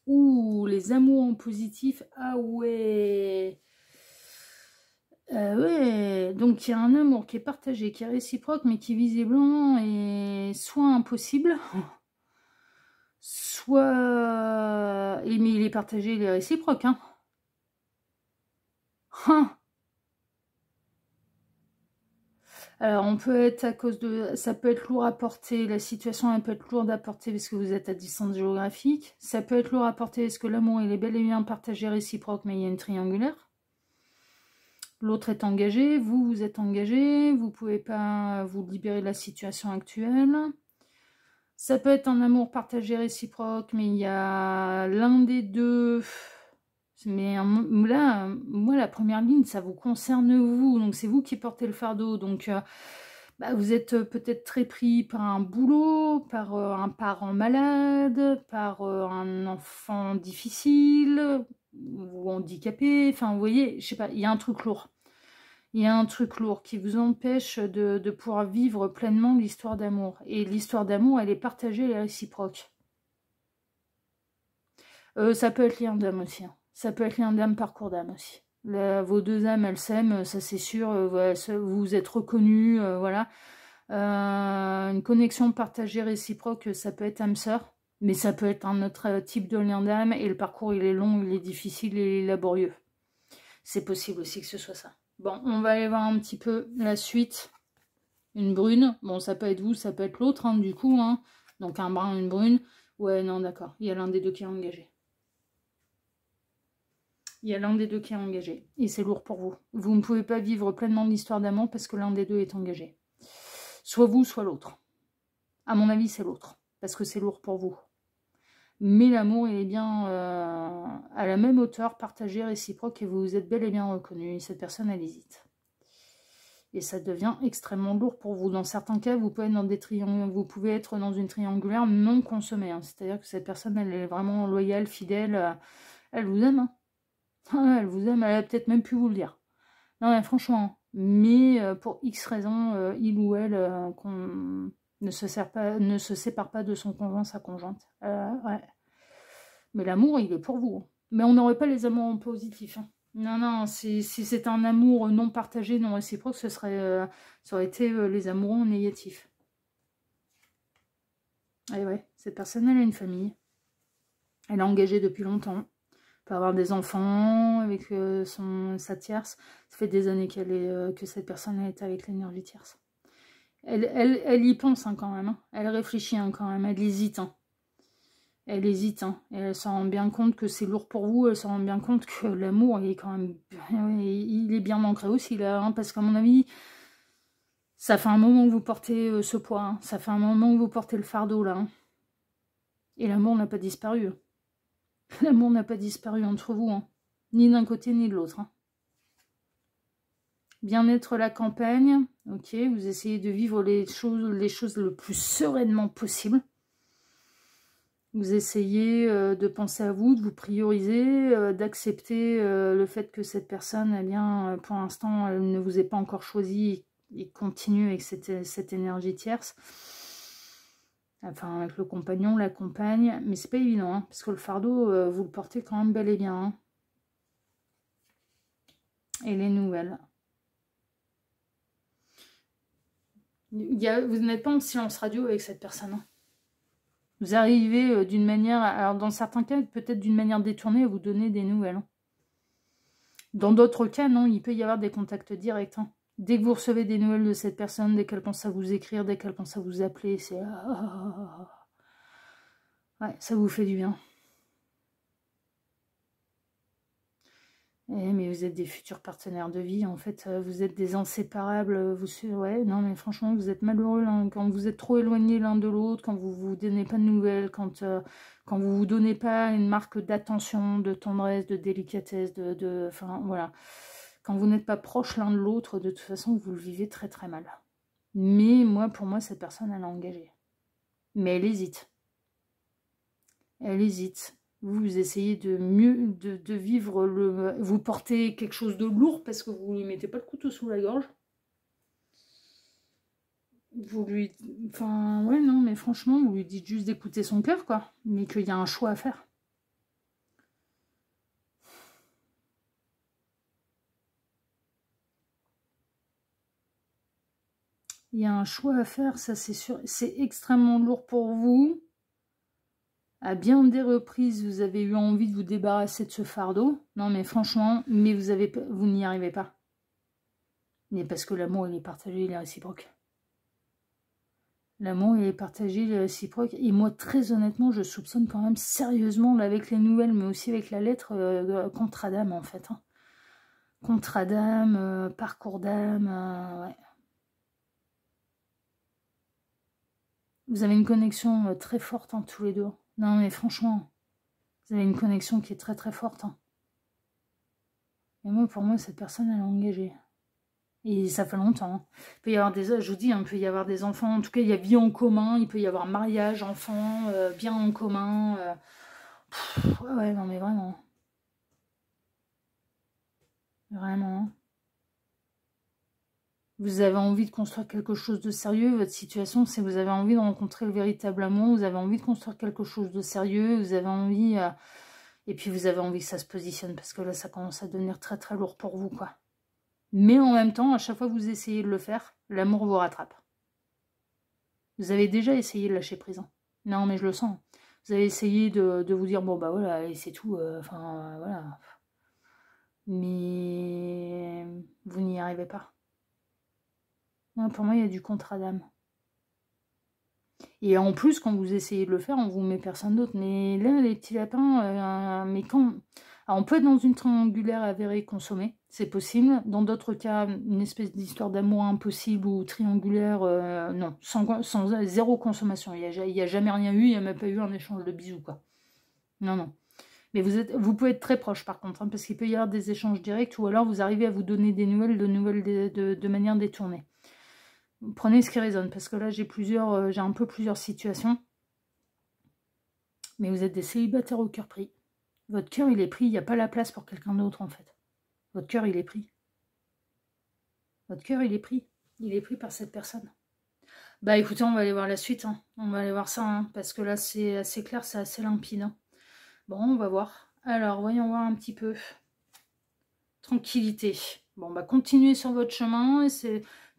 Ouh, les amours en positif, ah ouais. Ouais, donc il y a un amour qui est partagé, qui est réciproque, mais qui visiblement est soit impossible, soit... Mais il est partagé, il est réciproque, hein. Alors, on peut être à cause de... Ça peut être lourd à porter, la situation elle peut être lourde à porter parce que vous êtes à distance géographique. Ça peut être lourd à porter parce que l'amour il est bel et bien partagé réciproque, mais il y a une triangulaire. L'autre est engagé, vous êtes engagé, vous ne pouvez pas vous libérer de la situation actuelle. Ça peut être un amour partagé réciproque, mais il y a l'un des deux... Mais là, moi, la première ligne, ça vous concerne vous. Donc, c'est vous qui portez le fardeau. Donc, bah, vous êtes peut-être très pris par un boulot, par un parent malade, par un enfant difficile ou handicapé. Enfin, vous voyez, je sais pas, il y a un truc lourd. Il y a un truc lourd qui vous empêche de pouvoir vivre pleinement l'histoire d'amour. Et l'histoire d'amour, elle est partagée, elle est réciproque. Ça peut être lien d'âme aussi. Hein. Ça peut être lien d'âme, parcours d'âme aussi. Là, vos deux âmes, elles s'aiment, ça c'est sûr. Voilà, vous vous êtes reconnus, voilà. Une connexion partagée réciproque, ça peut être âme-sœur. Mais ça peut être un autre type de lien d'âme. Et le parcours, il est long, il est difficile, il est laborieux. C'est possible aussi que ce soit ça. Bon, on va aller voir un petit peu la suite. Une brune. Bon, ça peut être vous, ça peut être l'autre, hein, du coup. Hein. Donc un brun, une brune. Ouais, non, d'accord. Il y a l'un des deux qui est engagé. Il y a l'un des deux qui est engagé. Et c'est lourd pour vous. Vous ne pouvez pas vivre pleinement l'histoire d'amour parce que l'un des deux est engagé. Soit vous, soit l'autre. À mon avis, c'est l'autre. Parce que c'est lourd pour vous. Mais l'amour, il est bien à la même hauteur, partagé, réciproque, et vous vous êtes bel et bien reconnu. Et cette personne, elle hésite. Et ça devient extrêmement lourd pour vous. Dans certains cas, vous pouvez être dans des vous pouvez être dans une triangulaire non consommée. Hein. C'est-à-dire que cette personne, elle est vraiment loyale, fidèle. Elle vous aime. Hein. Elle vous aime, elle a peut-être même pu vous le dire. Non, mais franchement, mais pour X raisons, il ou elle ne se sépare pas de son conjoint, sa conjointe. Ouais. Mais l'amour, il est pour vous. Mais on n'aurait pas les amours en positif. Hein. Non, non, si c'est un amour non partagé, non réciproque, ça aurait été les amoureux en négatif. Et ouais, cette personne, elle a une famille. Elle est engagée depuis longtemps. Peut avoir des enfants avec sa tierce. Ça fait des années que cette personne est avec l'énergie tierce. Elle y pense hein, quand même. Hein. Elle réfléchit hein, quand même. Elle hésite. Hein. Elle hésite. Hein. Et elle s'en rend bien compte que c'est lourd pour vous. Elle s'en rend bien compte que l'amour, il est quand même... Il est bien ancré aussi là. Hein, parce qu'à mon avis, ça fait un moment que vous portez ce poids. Hein. Ça fait un moment que vous portez le fardeau là. Hein. Et l'amour n'a pas disparu. L'amour n'a pas disparu entre vous. Hein. Ni d'un côté ni de l'autre. Hein. Bien-être la campagne, ok, vous essayez de vivre les choses le plus sereinement possible. Vous essayez de penser à vous, de vous prioriser, d'accepter le fait que cette personne, eh bien, pour l'instant, elle ne vous ait pas encore choisi et continue avec cette énergie tierce. Enfin, avec le compagnon, la compagne, mais c'est pas évident, hein, parce que le fardeau, vous le portez quand même bel et bien. Hein. Et les nouvelles. Vous n'êtes pas en silence radio avec cette personne. Hein. Vous arrivez d'une manière, alors dans certains cas, peut-être d'une manière détournée, à vous donner des nouvelles. Hein. Dans d'autres cas, non, il peut y avoir des contacts directs. Hein. Dès que vous recevez des nouvelles de cette personne, dès qu'elle pense à vous écrire, dès qu'elle pense à vous appeler, c'est... Ouais, ça vous fait du bien. Mais vous êtes des futurs partenaires de vie, en fait, vous êtes des inséparables, ouais, non, mais franchement, vous êtes malheureux, hein, quand vous êtes trop éloignés l'un de l'autre, quand vous vous donnez pas de nouvelles, quand vous vous donnez pas une marque d'attention, de tendresse, de délicatesse, enfin, voilà, quand vous n'êtes pas proches l'un de l'autre, de toute façon, vous le vivez très très mal. Mais moi, pour moi, cette personne, elle a engagé. Mais elle hésite. Elle hésite. Vous essayez de mieux de vivre vous portez quelque chose de lourd parce que vous lui mettez pas le couteau sous la gorge. Vous lui... Enfin, ouais, non, mais franchement, vous lui dites juste d'écouter son cœur, quoi. Mais qu'il y a un choix à faire. Il y a un choix à faire, ça c'est sûr. C'est extrêmement lourd pour vous. À bien des reprises, vous avez eu envie de vous débarrasser de ce fardeau. Non, mais franchement, mais vous n'y arrivez pas. Mais parce que l'amour, il est partagé, il est réciproque. L'amour, il est partagé, il est réciproque. Et moi, très honnêtement, je soupçonne quand même sérieusement, là, avec les nouvelles, mais aussi avec la lettre, contre Adam, en fait. Hein. Contre Adam, parcours d'âme, ouais. Vous avez une connexion très forte, hein, tous les deux. Non, mais franchement, vous avez une connexion qui est très très forte. Hein. Et moi, pour moi, cette personne, elle est engagée. Et ça fait longtemps. Hein. Il peut y avoir des... Je vous dis, hein, il peut y avoir des enfants. En tout cas, il y a vie en commun. Il peut y avoir mariage, enfant, bien en commun. Ouais, non, mais vraiment. Vraiment. Vous avez envie de construire quelque chose de sérieux. Votre situation, c'est que vous avez envie de rencontrer le véritable amour. Vous avez envie de construire quelque chose de sérieux. Vous avez envie... Et puis, vous avez envie que ça se positionne. Parce que là, ça commence à devenir très, très lourd pour vous, quoi. Mais en même temps, à chaque fois que vous essayez de le faire, l'amour vous rattrape. Vous avez déjà essayé de lâcher prise. Hein. Non, mais je le sens. Vous avez essayé de vous dire, bon, bah voilà, et c'est tout. Enfin, voilà. Mais vous n'y arrivez pas. Non, pour moi, il y a du contrat d'âme. Et en plus, quand vous essayez de le faire, on vous met personne d'autre. Mais là, les petits lapins, mais quand... Alors, on peut être dans une triangulaire avérée consommée, c'est possible. Dans d'autres cas, une espèce d'histoire d'amour impossible ou triangulaire, non, sans zéro consommation. Il n'y a jamais rien eu, il n'y a même pas eu un échange de bisous, quoi. Non, non. Mais vous pouvez être très proche, par contre, hein, parce qu'il peut y avoir des échanges directs, ou alors vous arrivez à vous donner des nouvelles de manière détournée. Prenez ce qui résonne, parce que là, j'ai un peu plusieurs situations. Mais vous êtes des célibataires au cœur pris. Votre cœur, il est pris. Il n'y a pas la place pour quelqu'un d'autre, en fait. Votre cœur, il est pris. Votre cœur, il est pris. Il est pris par cette personne. Bah, écoutez, on va aller voir la suite. Hein. On va aller voir ça, hein, parce que là, c'est assez clair, c'est assez limpide. Hein. Bon, on va voir. Alors, voyons voir un petit peu. Tranquillité. Bon, bah, continuez sur votre chemin.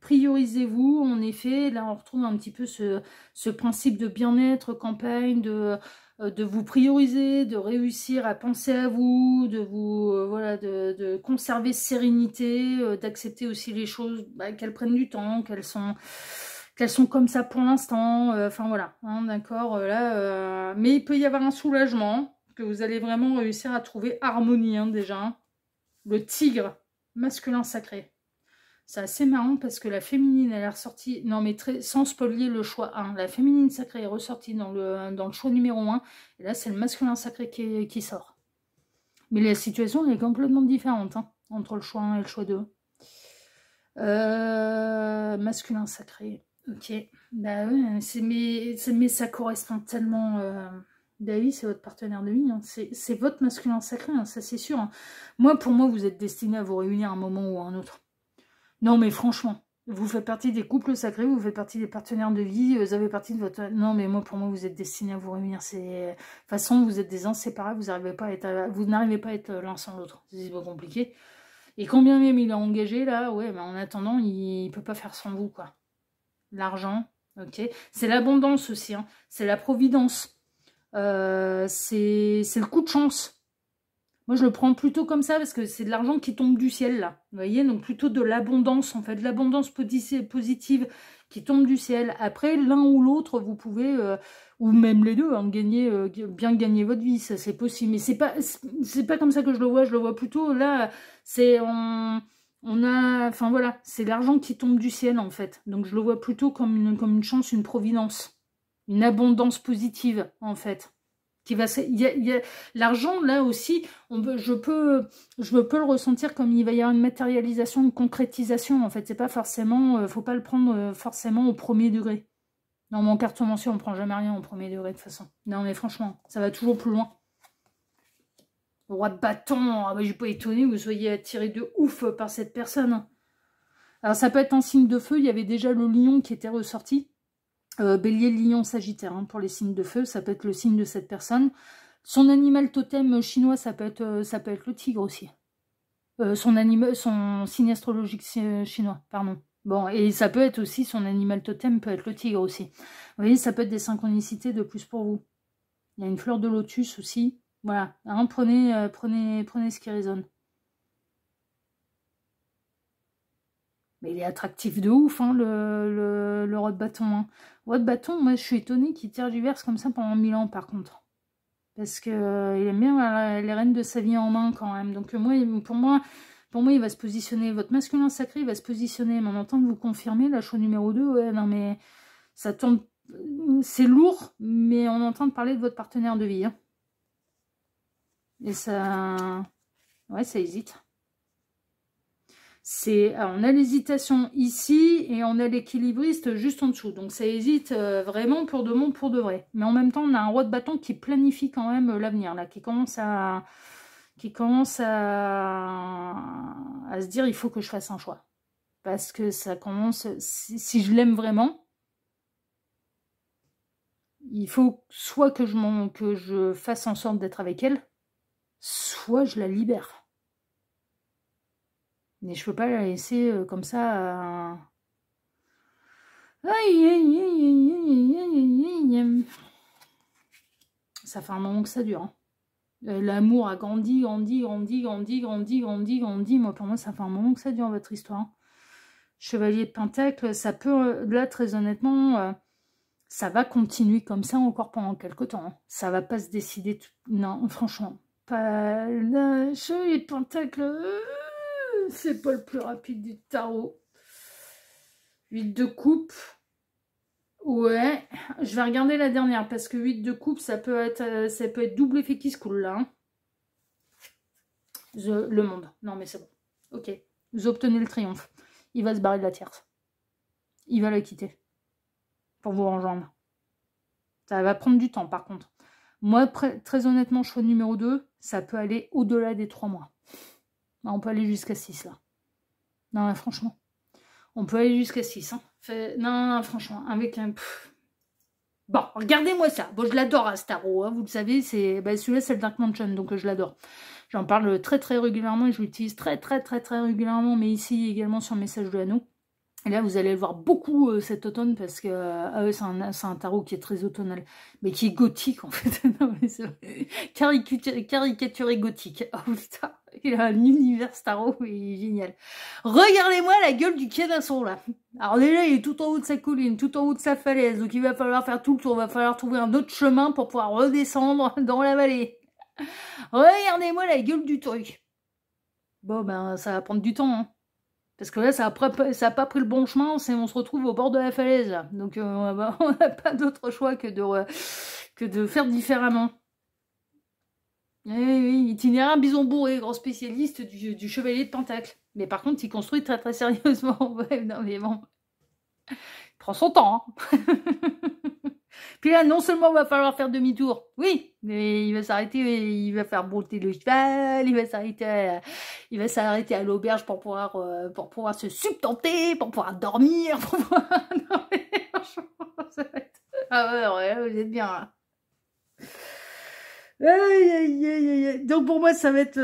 Priorisez-vous, en effet. Là, on retrouve un petit peu ce principe de bien-être, campagne, de vous prioriser, de réussir à penser à vous, de vous voilà, de conserver sérénité, d'accepter aussi les choses, bah, qu'elles prennent du temps, qu'elles sont comme ça pour l'instant. Enfin voilà, hein, d'accord. Là, mais il peut y avoir un soulagement que vous allez vraiment réussir à trouver harmonie, hein, déjà. Le tigre masculin sacré. C'est assez marrant parce que la féminine, elle est ressortie, non mais sans spoiler le choix 1, la féminine sacrée est ressortie dans le choix numéro 1, et là c'est le masculin sacré qui sort. Mais la situation elle est complètement différente, hein, entre le choix 1 et le choix 2. Masculin sacré, ok. Bah ouais, mais ça correspond tellement... David, c'est votre partenaire de vie, hein. C'est votre masculin sacré, hein, ça c'est sûr. Hein. Pour moi, vous êtes destiné à vous réunir à un moment ou à un autre. Non, mais franchement, vous faites partie des couples sacrés, vous faites partie des partenaires de vie, vous avez partie de votre... Non, mais pour moi, vous êtes destinés à vous réunir. De toute façon, vous êtes des inséparables, vous n'arrivez pas à être l'un sans l'autre. C'est pas compliqué. Et quand bien même il est engagé, là, ouais, mais en attendant, il peut pas faire sans vous, quoi. L'argent, Ok, c'est l'abondance aussi, hein. C'est la providence. C'est le coup de chance. Moi, je le prends plutôt comme ça parce que c'est de l'argent qui tombe du ciel, là. Vous voyez, donc plutôt de l'abondance, en fait, de l'abondance positive qui tombe du ciel. Après, l'un ou l'autre, vous pouvez, ou même les deux, hein, bien gagner votre vie, ça c'est possible. Mais c'est pas comme ça que je le vois plutôt, là, enfin voilà, c'est l'argent qui tombe du ciel, en fait. Donc, je le vois plutôt comme une chance, une providence, une abondance positive, en fait. L'argent là aussi, je peux le ressentir comme il va y avoir une matérialisation, une concrétisation. En fait, c'est pas forcément, faut pas le prendre forcément au premier degré. Non, mais en cartomancie, on prend jamais rien au premier degré de toute façon. Non, mais franchement, ça va toujours plus loin. Le roi de bâton, ah bah, je suis pas étonnée que vous soyez attiré de ouf par cette personne. Alors ça peut être un signe de feu. Il y avait déjà le lion qui était ressorti. Bélier, lion, sagittaire, hein, pour les signes de feu, ça peut être le signe de cette personne. Son animal totem chinois, ça peut être le tigre aussi. Son signe astrologique chinois, pardon. Bon, et ça peut être aussi, son animal totem peut être le tigre aussi. Vous voyez, ça peut être des synchronicités de plus pour vous. Il y a une fleur de lotus aussi. Voilà, hein, prenez ce qui résonne. Mais il est attractif de ouf, hein, le roi de bâton. Hein. Le roi de bâton, moi, je suis étonnée qu'il tergiverse comme ça pendant 1000 ans, par contre. Parce que il aime bien les rênes de sa vie en main, quand même. Donc, pour moi, il va se positionner. Votre masculin sacré, il va se positionner. Mais en entend vous confirmer, la choix numéro 2, ouais, non, mais ça tombe... C'est lourd, mais on entend parler de votre partenaire de vie. Hein. Et ça... Ouais, ça hésite. On a l'hésitation ici et on a l'équilibriste juste en dessous. Donc ça hésite vraiment pour de bon, pour de vrai. Mais en même temps, on a un roi de bâton qui planifie quand même l'avenir, là, qui commence à se dire il faut que je fasse un choix. Parce que ça commence, si je l'aime vraiment, il faut soit que je fasse en sorte d'être avec elle, soit je la libère. Mais je peux pas la laisser comme ça. Ça fait un moment que ça dure. Hein. L'amour a grandi. Moi, pour moi, ça fait un moment que ça dure, votre histoire. Chevalier de Pentacle, ça peut, là, très honnêtement, ça va continuer comme ça encore pendant quelques temps. Hein. Ça va pas se décider. Non, franchement. Pas... Chevalier de Pentacle... c'est pas le plus rapide du tarot. 8 de coupe. Ouais, je vais regarder la dernière parce que 8 de coupe, ça peut être double effet qui se coule là. Hein. Le monde. Non mais c'est bon. Ok. Vous obtenez le triomphe. Il va se barrer de la tierce. Il va la quitter. Pour vous rejoindre. Ça va prendre du temps par contre. Moi, très honnêtement, choix numéro 2, ça peut aller au-delà des 3 mois. On peut aller jusqu'à 6 là. Non, mais franchement. On peut aller jusqu'à 6. Hein. Non, franchement, avec un... Bon, regardez-moi ça. Bon, je l'adore, Astaro. Hein, vous le savez, celui-là, c'est le Dark Mansion, donc je l'adore. J'en parle très, très régulièrement et je l'utilise très, très, très, très régulièrement, mais ici également sur Message de l'Anneau. Et là, vous allez le voir beaucoup cet automne parce que c'est un tarot qui est très automnal, mais qui est gothique en fait. Non, mais caricaturé gothique. Oh putain, il a un univers tarot, il est génial. Regardez-moi la gueule du canasson là. Alors déjà, il est tout en haut de sa colline, tout en haut de sa falaise, donc il va falloir faire tout le tour, il va falloir trouver un autre chemin pour pouvoir redescendre dans la vallée. Regardez-moi la gueule du truc. Bon, ben, ça va prendre du temps, hein. Parce que là, ça a pas pris le bon chemin, on se retrouve au bord de la falaise. Là. Donc, on n'a pas d'autre choix que de faire différemment. Oui, itinéraire bison bourré, grand spécialiste du chevalier de Pentacle. Mais par contre, il construit très très sérieusement. Ouais, non, mais bon. Il prend son temps. Hein. Puis là, non seulement il va falloir faire demi-tour, oui, mais il va s'arrêter, il va faire monter le cheval, il va s'arrêter à l'auberge pour pouvoir se subtenter, pour pouvoir dormir, pour pouvoir... Non, mais franchement, ça va être... Ah ouais, vous êtes bien là. Aïe, aïe, aïe, aïe. Donc pour moi, ça va être,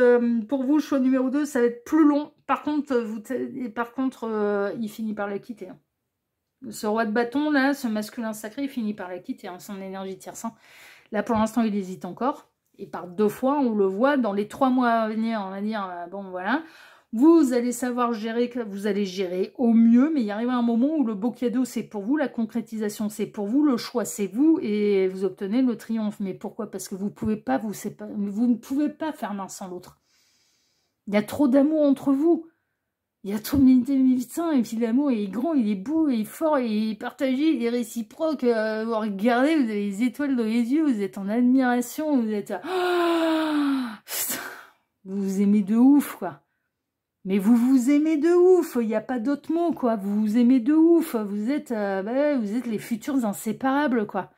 pour vous, choix numéro 2, ça va être plus long. Par contre, il finit par la quitter. Hein. Ce roi de bâton, là, ce masculin sacré, il finit par la quitter, hein, son énergie tiercin. Là, pour l'instant, il hésite encore. Et par 2 fois, on le voit, dans les 3 mois à venir, on va dire, bon, voilà. Vous allez savoir gérer, vous allez gérer au mieux, mais il arrivera un moment où le beau cadeau, c'est pour vous, la concrétisation, c'est pour vous, le choix, c'est vous, et vous obtenez le triomphe. Mais pourquoi? Parce que vous pouvez pas vous ne pouvez pas faire l'un sans l'autre. Il y a trop d'amour entre vous. Il y a trop de putain, et puis l'amour, il est grand, il est beau, il est fort, il est partagé, il est réciproque. Vous regardez, vous avez les étoiles dans les yeux, vous êtes en admiration, vous êtes... Ah, putain, vous vous aimez de ouf, quoi. Mais vous vous aimez de ouf, il n'y a pas d'autre mot, quoi. Vous vous aimez de ouf, vous êtes les futurs inséparables, quoi.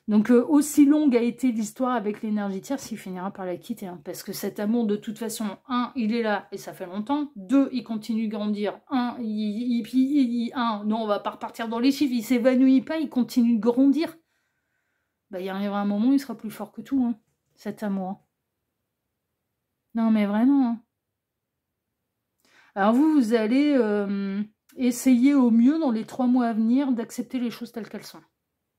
Donc, aussi longue a été l'histoire avec l'énergie tierce, il finira par la quitter. Hein, parce que cet amour, de toute façon, 1, il est là, et ça fait longtemps. 2, il continue de grandir. 1, non, on va pas repartir dans les chiffres, il s'évanouit pas, il continue de grandir. Bah, il arrivera un moment où il sera plus fort que tout, hein, cet amour. Non, mais vraiment, hein. Alors vous allez essayer au mieux dans les 3 mois à venir d'accepter les choses telles qu'elles sont.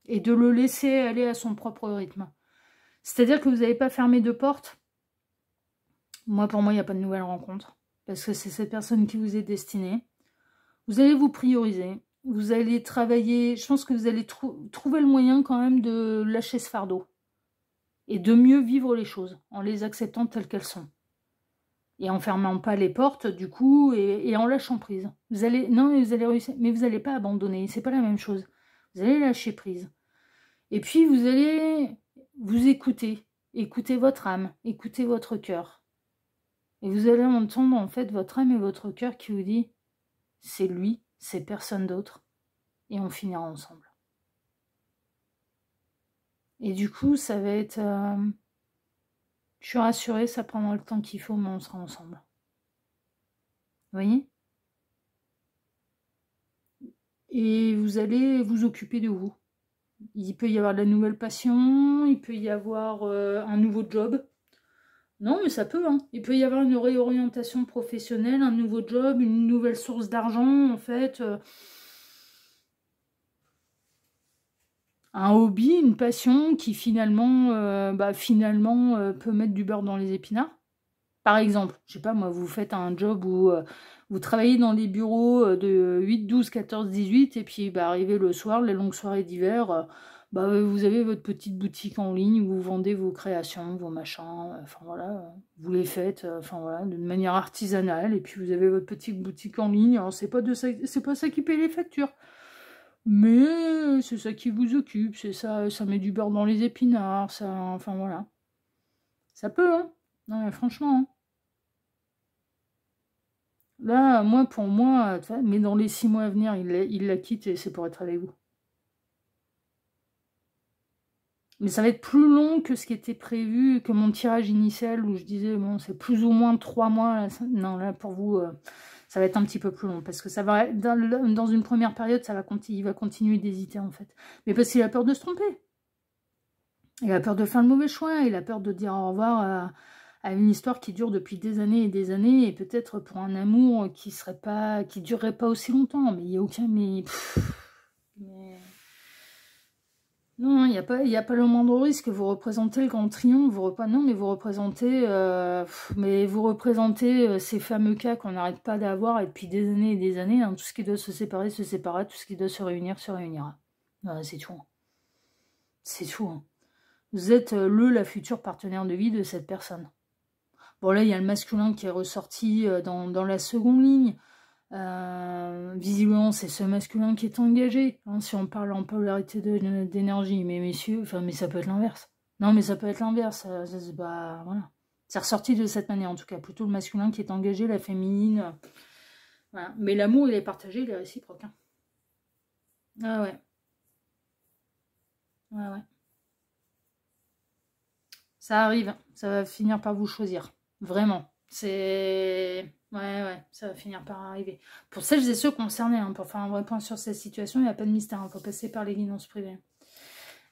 Et de le laisser aller à son propre rythme. C'est-à-dire que vous n'avez pas fermé de porte. Moi, pour moi, il n'y a pas de nouvelle rencontre. Parce que c'est cette personne qui vous est destinée. Vous allez vous prioriser. Vous allez travailler. Je pense que vous allez trouver le moyen quand même de lâcher ce fardeau. Et de mieux vivre les choses en les acceptant telles qu'elles sont. Et en fermant pas les portes, du coup, et en lâchant prise. Vous allez, non, vous allez réussir, mais vous n'allez pas abandonner, c'est pas la même chose. Vous allez lâcher prise. Et puis, vous allez vous écouter votre âme, écouter votre cœur. Et vous allez entendre, en fait, votre âme et votre cœur qui vous dit, c'est lui, c'est personne d'autre, et on finira ensemble. Et du coup, ça va être... je suis rassurée, ça prendra le temps qu'il faut, mais on sera ensemble. Vous voyez? Et vous allez vous occuper de vous. Il peut y avoir de la nouvelle passion, il peut y avoir un nouveau job. Non, mais ça peut, hein. Il peut y avoir une réorientation professionnelle, un nouveau job, une nouvelle source d'argent, en fait. Un hobby, une passion qui finalement, peut mettre du beurre dans les épinards. Par exemple, je sais pas moi, vous faites un job où vous travaillez dans des bureaux de 8, 12, 14, 18, et puis arrivé le soir, les longues soirées d'hiver, vous avez votre petite boutique en ligne où vous vendez vos créations, vos machins, enfin voilà, vous les faites, de manière artisanale, et puis vous avez votre petite boutique en ligne. Alors c'est pas ça qui paye les factures. Mais c'est ça qui vous occupe, c'est ça, ça met du beurre dans les épinards, ça, enfin voilà. Ça peut, hein. Non mais franchement, hein. Là, pour moi, mais dans les 6 mois à venir, il la quitte et c'est pour être avec vous. Mais ça va être plus long que ce qui était prévu, que mon tirage initial où je disais, bon, c'est plus ou moins 3 mois. Là, non, là, pour vous, ça va être un petit peu plus long. Parce que ça va, dans une première période, il va continuer d'hésiter, en fait. Mais parce qu'il a peur de se tromper. Il a peur de faire le mauvais choix. Il a peur de dire au revoir à une histoire qui dure depuis des années, et peut-être pour un amour qui durerait pas aussi longtemps. Mais il n'y a aucun... Mais... Non, il n'y a pas le moindre risque. Vous représentez le grand triomphe. Non, mais vous représentez, ces fameux cas qu'on n'arrête pas d'avoir et depuis des années et des années. Hein. Tout ce qui doit se séparer, se séparera. Tout ce qui doit se réunir, se réunira. Voilà, c'est tout. C'est tout. Hein. Vous êtes la future partenaire de vie de cette personne. Bon, là, il y a le masculin qui est ressorti dans la seconde ligne. Visiblement, c'est ce masculin qui est engagé, hein, si on parle en polarité d'énergie. Mais messieurs, mais ça peut être l'inverse. Non, mais ça peut être l'inverse. C'est pas... Voilà. C'est ressorti de cette manière, en tout cas. Plutôt le masculin qui est engagé, la féminine. Voilà. Mais l'amour, il est partagé, il est réciproque. Hein. Ah ouais. Ouais, ouais. Ça arrive, ça va finir par vous choisir. Vraiment. C'est... Ouais, ça va finir par arriver. Pour celles et ceux concernés, hein, pour faire un vrai point sur cette situation, il n'y a pas de mystère. Il faut passer par les guidances privées.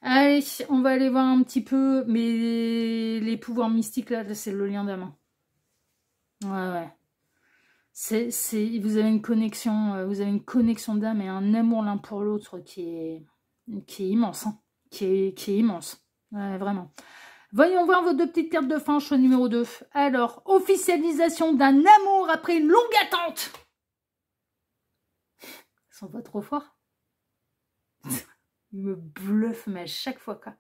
Allez, on va aller voir un petit peu. Mais les pouvoirs mystiques, là c'est le lien d'âme. Ouais. Vous avez une connexion d'âme et un amour l'un pour l'autre qui est immense, hein, qui est immense, ouais, vraiment. Voyons voir vos deux petites cartes de fin, choix numéro 2. Alors, officialisation d'un amour après une longue attente. Ils sont pas trop forts. Ils me bluffent, mais à chaque fois, quoi.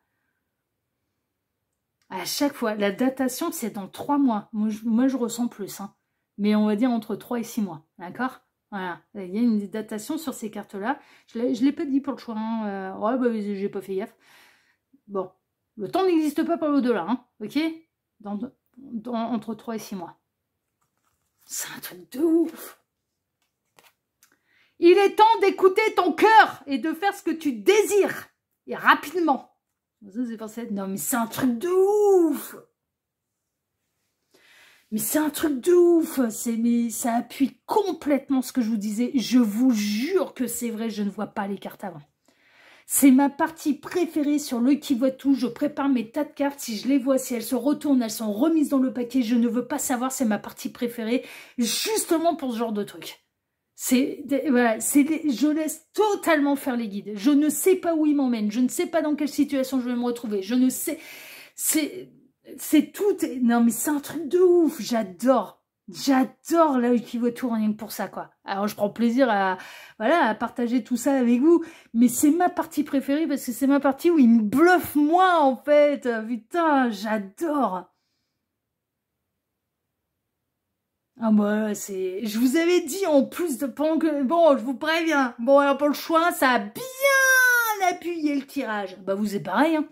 À chaque fois. La datation, c'est dans 3 mois. Moi, je ressens plus, hein. Mais on va dire entre 3 et 6 mois, d'accord? Voilà. Il y a une datation sur ces cartes-là. Je ne l'ai pas dit pour le choix, hein. Ouais, bah, j'ai pas fait gaffe. Bon. Le temps n'existe pas pour l'au-delà, hein, ok? Entre 3 et 6 mois. C'est un truc de ouf. Il est temps d'écouter ton cœur et de faire ce que tu désires. Et rapidement. Ça, c'est pensé. Non, mais c'est un truc de ouf. Mais c'est un truc de ouf. Mais ça appuie complètement ce que je vous disais. Je vous jure que c'est vrai, je ne vois pas les cartes avant. C'est ma partie préférée sur l'œil qui voit tout. Je prépare mes tas de cartes. Si je les vois, si elles se retournent, elles sont remises dans le paquet. Je ne veux pas savoir, c'est ma partie préférée. Justement pour ce genre de truc. Voilà, je laisse totalement faire les guides. Je ne sais pas où ils m'emmènent. Je ne sais pas dans quelle situation je vais me retrouver. Je ne sais... C'est tout... Non, mais c'est un truc de ouf. J'adore. J'adore l'œil qui voit tout rien que pour ça, quoi. Alors, je prends plaisir à partager tout ça avec vous. Mais c'est ma partie préférée parce que c'est ma partie où il me bluffe moi, en fait. Putain, j'adore. Ah, moi, c'est... Je vous avais dit, en plus de... Bon, je vous préviens. Bon, alors, pour le choix, ça a bien appuyé le tirage. Bah, vous, c'est pareil, hein.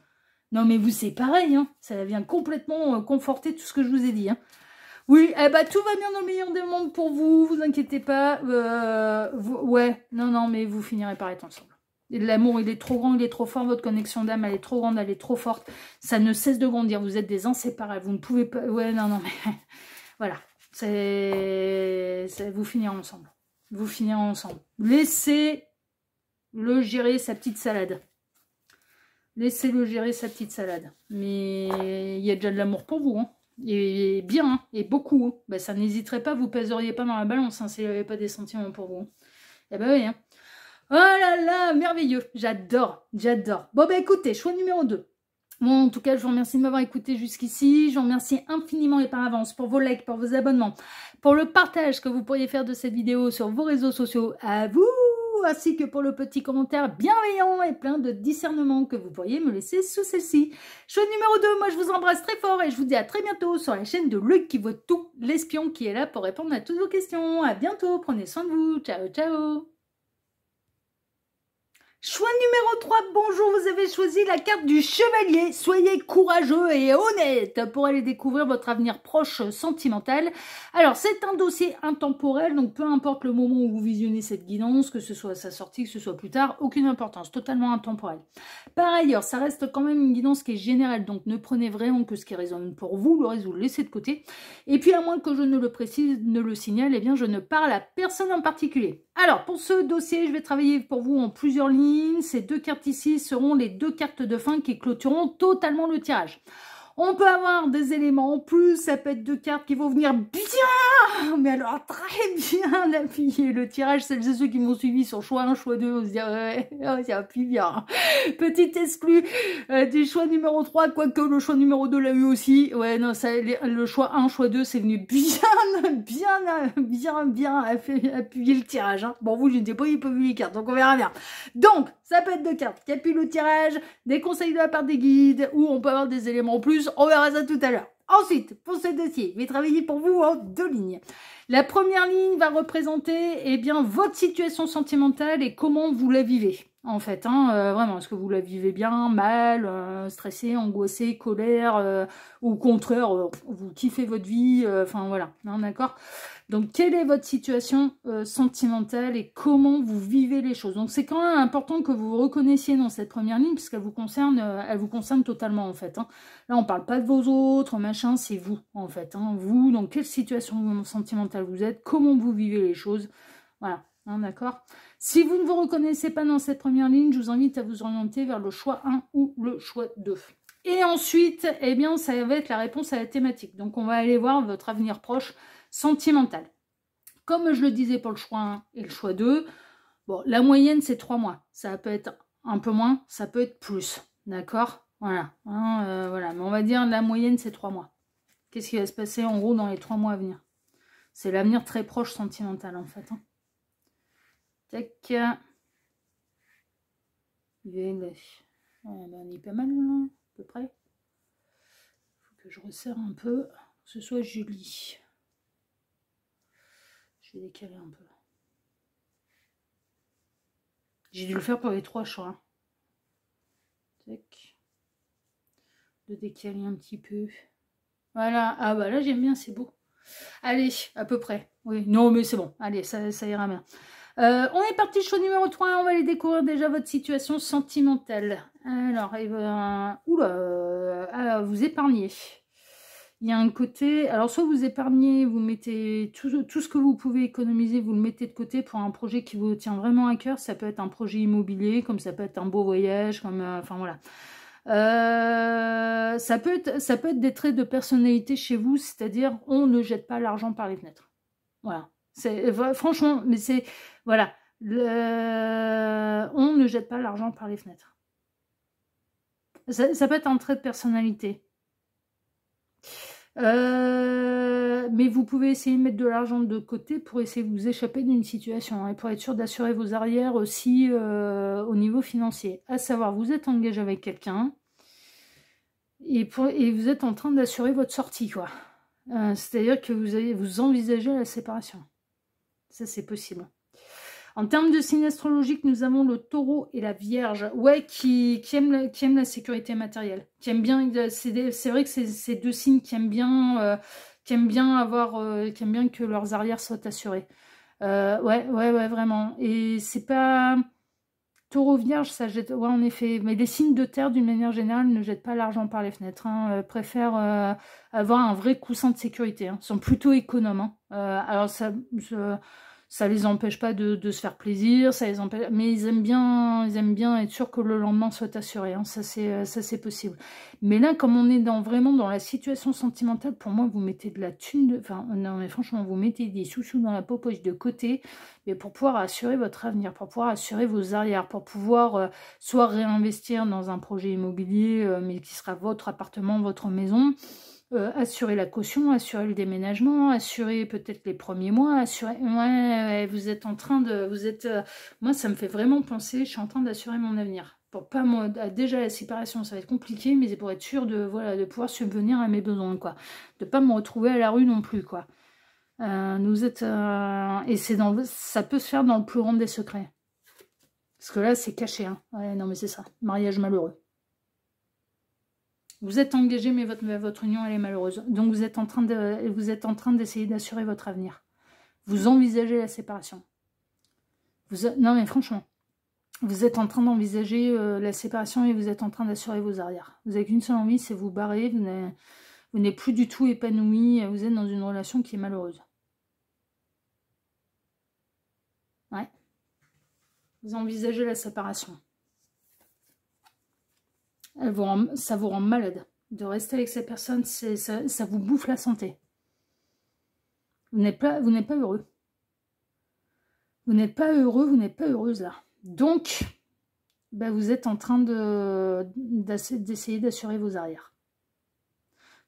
Non, mais vous, c'est pareil, hein. Ça vient complètement conforter tout ce que je vous ai dit, hein. Oui, eh ben, tout va bien dans le meilleur des mondes pour vous, vous inquiétez pas. Ouais, non, mais vous finirez par être ensemble. L'amour, il est trop grand, il est trop fort, votre connexion d'âme, elle est trop grande, elle est trop forte. Ça ne cesse de grandir, vous êtes des inséparables, vous ne pouvez pas... Ouais, non, mais... Voilà, vous finirez ensemble. Vous finirez ensemble. Laissez-le gérer sa petite salade. Laissez-le gérer sa petite salade. Mais il y a déjà de l'amour pour vous, hein. Et bien, hein, et beaucoup. Hein. Ben, ça n'hésiterait pas, vous pèseriez pas dans la balance hein, s'il n'y avait pas des sentiments pour vous. Eh ben oui. Hein. Oh là là, merveilleux. J'adore, j'adore. Bon, ben écoutez, choix numéro 2. Bon, en tout cas, je vous remercie de m'avoir écouté jusqu'ici. Je vous remercie infiniment et par avance pour vos likes, pour vos abonnements, pour le partage que vous pourriez faire de cette vidéo sur vos réseaux sociaux. À vous, ainsi que pour le petit commentaire bienveillant et plein de discernement que vous pourriez me laisser sous celle-ci. Choix numéro 2, moi je vous embrasse très fort et je vous dis à très bientôt sur la chaîne de l'œil qui voit tout, l'espion qui est là pour répondre à toutes vos questions. À bientôt, prenez soin de vous. Ciao, ciao. Choix numéro 3, bonjour, vous avez choisi la carte du chevalier. Soyez courageux et honnête pour aller découvrir votre avenir proche sentimental. Alors, c'est un dossier intemporel, donc peu importe le moment où vous visionnez cette guidance, que ce soit à sa sortie, que ce soit plus tard, aucune importance, totalement intemporel. Par ailleurs, ça reste quand même une guidance qui est générale, donc ne prenez vraiment que ce qui résonne pour vous, le reste vous le laissez de côté. Et puis, à moins que je ne le précise, ne le signale, eh bien, je ne parle à personne en particulier. Alors, pour ce dossier, je vais travailler pour vous en plusieurs lignes. Ces 2 cartes ici seront les 2 cartes de fin qui clôtureront totalement le tirage. On peut avoir des éléments en plus, ça peut être 2 cartes qui vont venir bien, mais alors très bien appuyer le tirage. Celles et ceux qui m'ont suivi sur choix 1, choix 2, on se dit ouais, ça appuie bien. Petit exclu du choix numéro 3, quoique le choix numéro 2 l'a eu aussi. Ouais, non, ça, le choix 1, choix 2, c'est venu bien appuyer le tirage. Hein. Bon, vous, je n'ai pas vu les cartes, donc on verra bien. Donc, ça peut être 2 cartes qui appuient le tirage, des conseils de la part des guides, ou on peut avoir des éléments en plus. On verra ça tout à l'heure. Ensuite, pour ce dossier, je vais travailler pour vous en 2 lignes. La première ligne va représenter eh bien, votre situation sentimentale et comment vous la vivez. En fait, hein, vraiment, est-ce que vous la vivez bien, mal, stressé, angoissé, colère, ou au contraire, vous kiffez votre vie, enfin voilà, hein, d'accord. Donc, quelle est votre situation sentimentale et comment vous vivez les choses? Donc, c'est quand même important que vous vous reconnaissiez dans cette première ligne puisqu'elle vous concerne, elle vous concerne totalement en fait. Hein. Là, on parle pas de vos autres, machin, c'est vous en fait. Hein. Vous, dans quelle situation sentimentale vous êtes, comment vous vivez les choses, voilà. Hein, d'accord. Si vous ne vous reconnaissez pas dans cette première ligne, je vous invite à vous orienter vers le choix 1 ou le choix 2. Et ensuite, eh bien, ça va être la réponse à la thématique. Donc, on va aller voir votre avenir proche sentimental. comme je le disais pour le choix 1 et le choix 2, bon, la moyenne, c'est 3 mois. Ça peut être un peu moins, ça peut être plus. D'accord? Voilà. Hein, voilà. Mais on va dire la moyenne, c'est 3 mois. Qu'est-ce qui va se passer en gros dans les 3 mois à venir? C'est l'avenir très proche sentimental, en fait. Hein. Tac. On est pas mal, là, à peu près. Faut que je resserre un peu. Que ce soit Julie. Je vais décaler un peu. J'ai dû le faire pour les 3 choix. Tac. De décaler un petit peu. Voilà. Ah bah là, j'aime bien, c'est beau. Allez, à peu près. Oui, non, mais c'est bon. Allez, ça ira bien. On est parti, choix numéro 3. On va aller découvrir déjà votre situation sentimentale. Alors, vous épargnez. Il y a un côté, alors soit vous épargnez, vous mettez tout ce que vous pouvez économiser, vous le mettez de côté pour un projet qui vous tient vraiment à cœur. Ça peut être un projet immobilier, comme ça peut être un beau voyage, comme enfin voilà. Ça peut être des traits de personnalité chez vous, c'est-à-dire on ne jette pas l'argent par les fenêtres. Voilà. Franchement, mais c'est voilà. On ne jette pas l'argent par les fenêtres. Ça peut être un trait de personnalité. Mais vous pouvez essayer de mettre de l'argent de côté pour essayer de vous échapper d'une situation et pour être sûr d'assurer vos arrières aussi au niveau financier. À savoir, vous êtes engagé avec quelqu'un et vous êtes en train d'assurer votre sortie, quoi. C'est-à-dire que vous envisagez la séparation. Ça, c'est possible. En termes de signe astrologique, nous avons le taureau et la vierge. Ouais, qui aiment la sécurité matérielle. Qui aiment bien, c'est vrai que c'est ces deux signes qui aiment bien que leurs arrières soient assurées. Ouais, vraiment. Et c'est pas... Taureau vierge, ça jette... Ouais, en effet. Mais les signes de terre, d'une manière générale, ne jettent pas l'argent par les fenêtres. Hein. Préfèrent avoir un vrai coussin de sécurité. Hein. Ils sont plutôt économes. Hein. Alors, ça les empêche pas de se faire plaisir, ça les empêche, mais ils aiment bien être sûrs que le lendemain soit assuré. Hein. Ça, c'est possible. Mais là, comme on est vraiment dans la situation sentimentale, pour moi, vous mettez de la thune... Enfin, non, mais franchement, vous mettez des sous-sous dans la popoche de côté, mais pour pouvoir assurer votre avenir, pour pouvoir assurer vos arrières, pour pouvoir soit réinvestir dans un projet immobilier, mais qui sera votre appartement, votre maison, assurer la caution, assurer le déménagement, assurer peut-être les premiers mois, assurer... Ouais, vous êtes en train de... moi, ça me fait vraiment penser, je suis en train d'assurer mon avenir. Pour pas moi, déjà la séparation, ça va être compliqué, mais c'est pour être sûr de pouvoir subvenir à mes besoins, quoi. De pas me retrouver à la rue non plus, quoi. Et ça peut se faire dans le plus grand des secrets. Parce que là, c'est caché, hein. Ouais, non, mais c'est ça. Mariage malheureux. Vous êtes engagé, mais votre union, elle est malheureuse. Donc, vous êtes en train d'essayer d'assurer votre avenir. Vous envisagez la séparation. Non, mais franchement, vous êtes en train d'envisager la séparation et vous êtes en train d'assurer vos arrières. Vous n'avez qu'une seule envie, c'est vous barrer. Vous n'êtes plus du tout épanoui. Vous êtes dans une relation qui est malheureuse. Ouais. Vous envisagez la séparation. Ça vous rend malade. De rester avec ces personnes, ça vous bouffe la santé. Vous n'êtes pas heureux. Vous n'êtes pas heureux, vous n'êtes pas heureuse là. Donc, vous êtes en train d'essayer d'assurer vos arrières.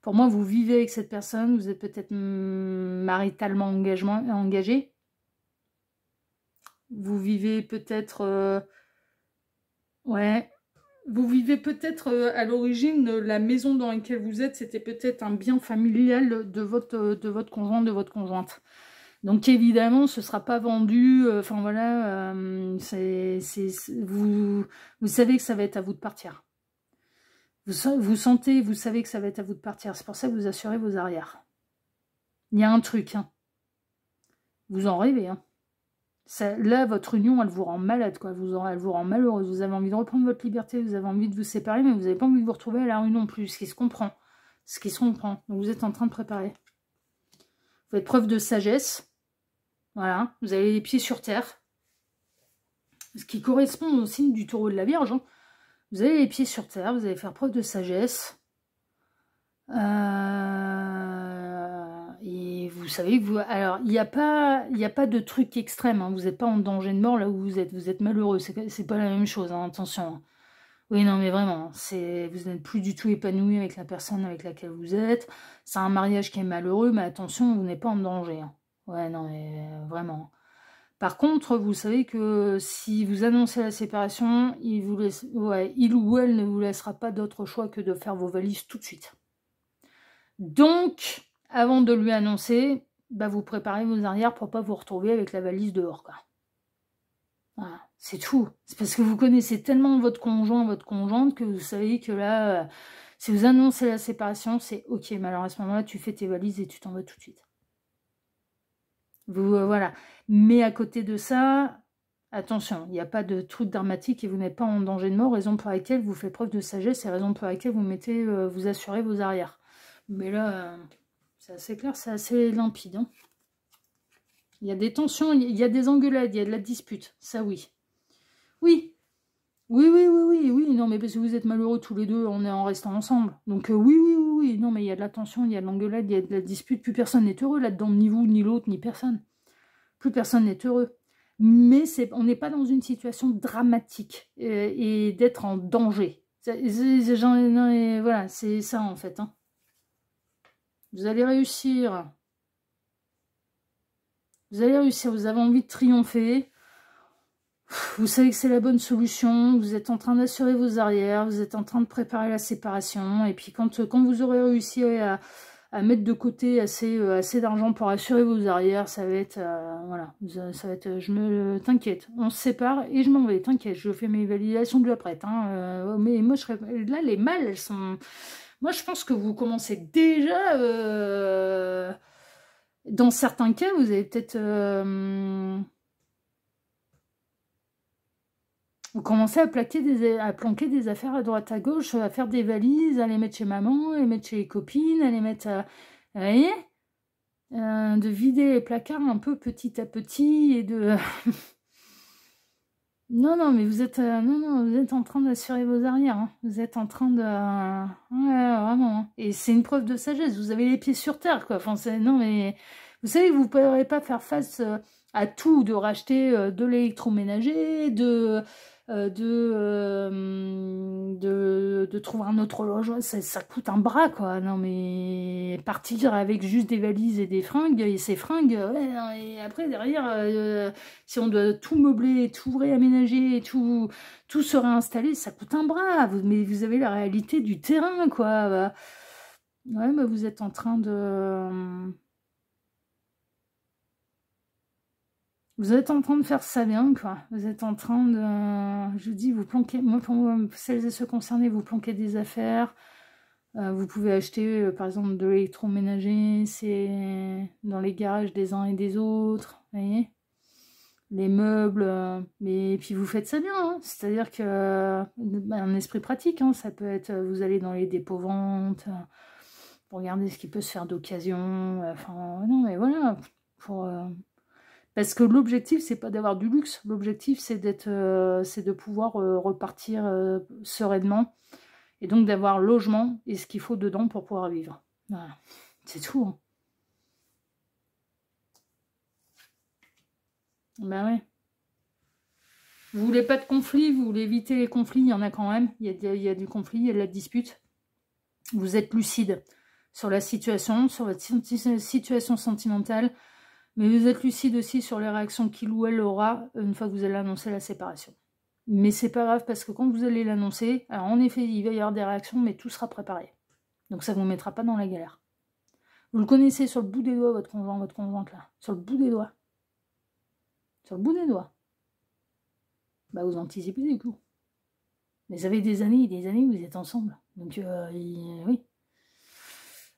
Pour moi, vous vivez avec cette personne, vous êtes peut-être maritalement engagé. Vous vivez peut-être... Vous vivez peut-être à l'origine, la maison dans laquelle vous êtes, c'était peut-être un bien familial de votre conjoint, de votre conjointe. Donc évidemment, ce ne sera pas vendu. Enfin voilà, vous savez que ça va être à vous de partir. Vous savez que ça va être à vous de partir. C'est pour ça que vous assurez vos arrières. Il y a un truc. Hein. Vous en rêvez. Hein. Là, votre union, elle vous rend malade, quoi. Elle vous rend malheureuse. Vous avez envie de reprendre votre liberté, vous avez envie de vous séparer, mais vous n'avez pas envie de vous retrouver à la rue non plus, ce qui se comprend. Donc, vous êtes en train de préparer. Vous faites preuve de sagesse. Voilà. Vous avez les pieds sur terre. Ce qui correspond au signe du taureau de la Vierge. Hein. Vous avez les pieds sur terre, vous allez faire preuve de sagesse. Et vous savez, alors, il n'y a pas de truc extrême, hein. Vous n'êtes pas en danger de mort là où vous êtes malheureux, c'est pas la même chose, hein, attention. Hein. Oui, non, mais vraiment, vous n'êtes plus du tout épanoui avec la personne avec laquelle vous êtes. C'est un mariage qui est malheureux, mais attention, vous n'êtes pas en danger. Hein. Ouais, non, mais vraiment. Par contre, vous savez que si vous annoncez la séparation, il ou elle ne vous laissera pas d'autre choix que de faire vos valises tout de suite. Donc, avant de lui annoncer, bah, vous préparez vos arrières pour pas vous retrouver avec la valise dehors, quoi. Voilà, c'est tout. C'est parce que vous connaissez tellement votre conjoint, votre conjointe, que vous savez que là, si vous annoncez la séparation, c'est ok, mais alors à ce moment-là, tu fais tes valises et tu t'en vas tout de suite. Voilà. Mais à côté de ça, attention, il n'y a pas de truc dramatique et vous n'êtes pas en danger de mort, raison pour laquelle vous faites preuve de sagesse et raison pour laquelle vous assurez vos arrières. Mais là, c'est assez clair, c'est assez limpide. Hein. Il y a des tensions, il y a des engueulades, il y a de la dispute, ça oui. Oui, oui, non, mais parce que vous êtes malheureux tous les deux en restant ensemble. Donc oui, non, mais il y a de la tension, il y a de l'engueulade, il y a de la dispute, plus personne n'est heureux là-dedans, ni vous, ni l'autre, ni personne. Plus personne n'est heureux. Mais on n'est pas dans une situation dramatique et d'être en danger. Voilà, c'est ça en fait. Hein. Vous allez réussir. Vous allez réussir, vous avez envie de triompher. Vous savez que c'est la bonne solution, vous êtes en train d'assurer vos arrières, vous êtes en train de préparer la séparation, et puis quand vous aurez réussi à mettre de côté assez d'argent pour assurer vos arrières, ça va être, voilà, ça va être, t'inquiète, on se sépare et je m'en vais, t'inquiète, je fais mes validations déjà prêtes, hein, mais moi, là, les mâles, elles sont, moi, je pense que vous commencez déjà, dans certains cas, vous avez peut-être... vous commencez à planquer des affaires à droite à gauche, à faire des valises, à les mettre chez maman, à les mettre chez les copines, à les mettre vous voyez de vider les placards un peu petit à petit et de... non, mais vous êtes, vous êtes en train d'assurer vos arrières. Hein. Vous êtes en train de... ouais, vraiment. Hein. Et c'est une preuve de sagesse. Vous avez les pieds sur terre, quoi. Enfin, non, mais... Vous savez que vous ne pourrez pas faire face à tout, de racheter de l'électroménager, de trouver un autre logement, ça coûte un bras, quoi. Non, mais partir avec juste des valises et des fringues, et ces fringues, ouais, et après, derrière, si on doit tout meubler, tout réaménager, tout se réinstaller, ça coûte un bras. Mais vous avez la réalité du terrain, quoi. Ouais, mais vous êtes en train de... Vous êtes en train de faire ça bien, quoi. Vous êtes en train de... Je dis, vous planquez... Moi, pour celles et ceux concernés, vous planquez des affaires. Vous pouvez acheter, par exemple, de l'électroménager. C'est dans les garages des uns et des autres. Vous voyez, les meubles. Mais puis, vous faites ça bien. Hein. C'est-à-dire que... un esprit pratique. Hein. Ça peut être... Vous allez dans les dépôts-ventes. Pour regarder ce qui peut se faire d'occasion. Enfin, non, mais voilà. Pour... Parce que l'objectif, c'est pas d'avoir du luxe. L'objectif, c'est de pouvoir repartir sereinement. Et donc d'avoir logement et ce qu'il faut dedans pour pouvoir vivre. Voilà. C'est tout. Hein. Ben ouais. Vous voulez pas de conflit, vous voulez éviter les conflits, il y en a quand même. Il y a du conflit, il y a de la dispute. Vous êtes lucide sur la situation, sur votre situation sentimentale. Mais vous êtes lucide aussi sur les réactions qu'il ou elle aura une fois que vous allez annoncer la séparation. Mais c'est pas grave parce que quand vous allez l'annoncer, alors en effet, il va y avoir des réactions, mais tout sera préparé. Donc ça ne vous mettra pas dans la galère. Vous le connaissez sur le bout des doigts, votre conjoint, votre conjointe là. Sur le bout des doigts. Sur le bout des doigts. Bah vous anticipez du coup. Mais ça fait des années et des années que vous êtes ensemble. Donc oui.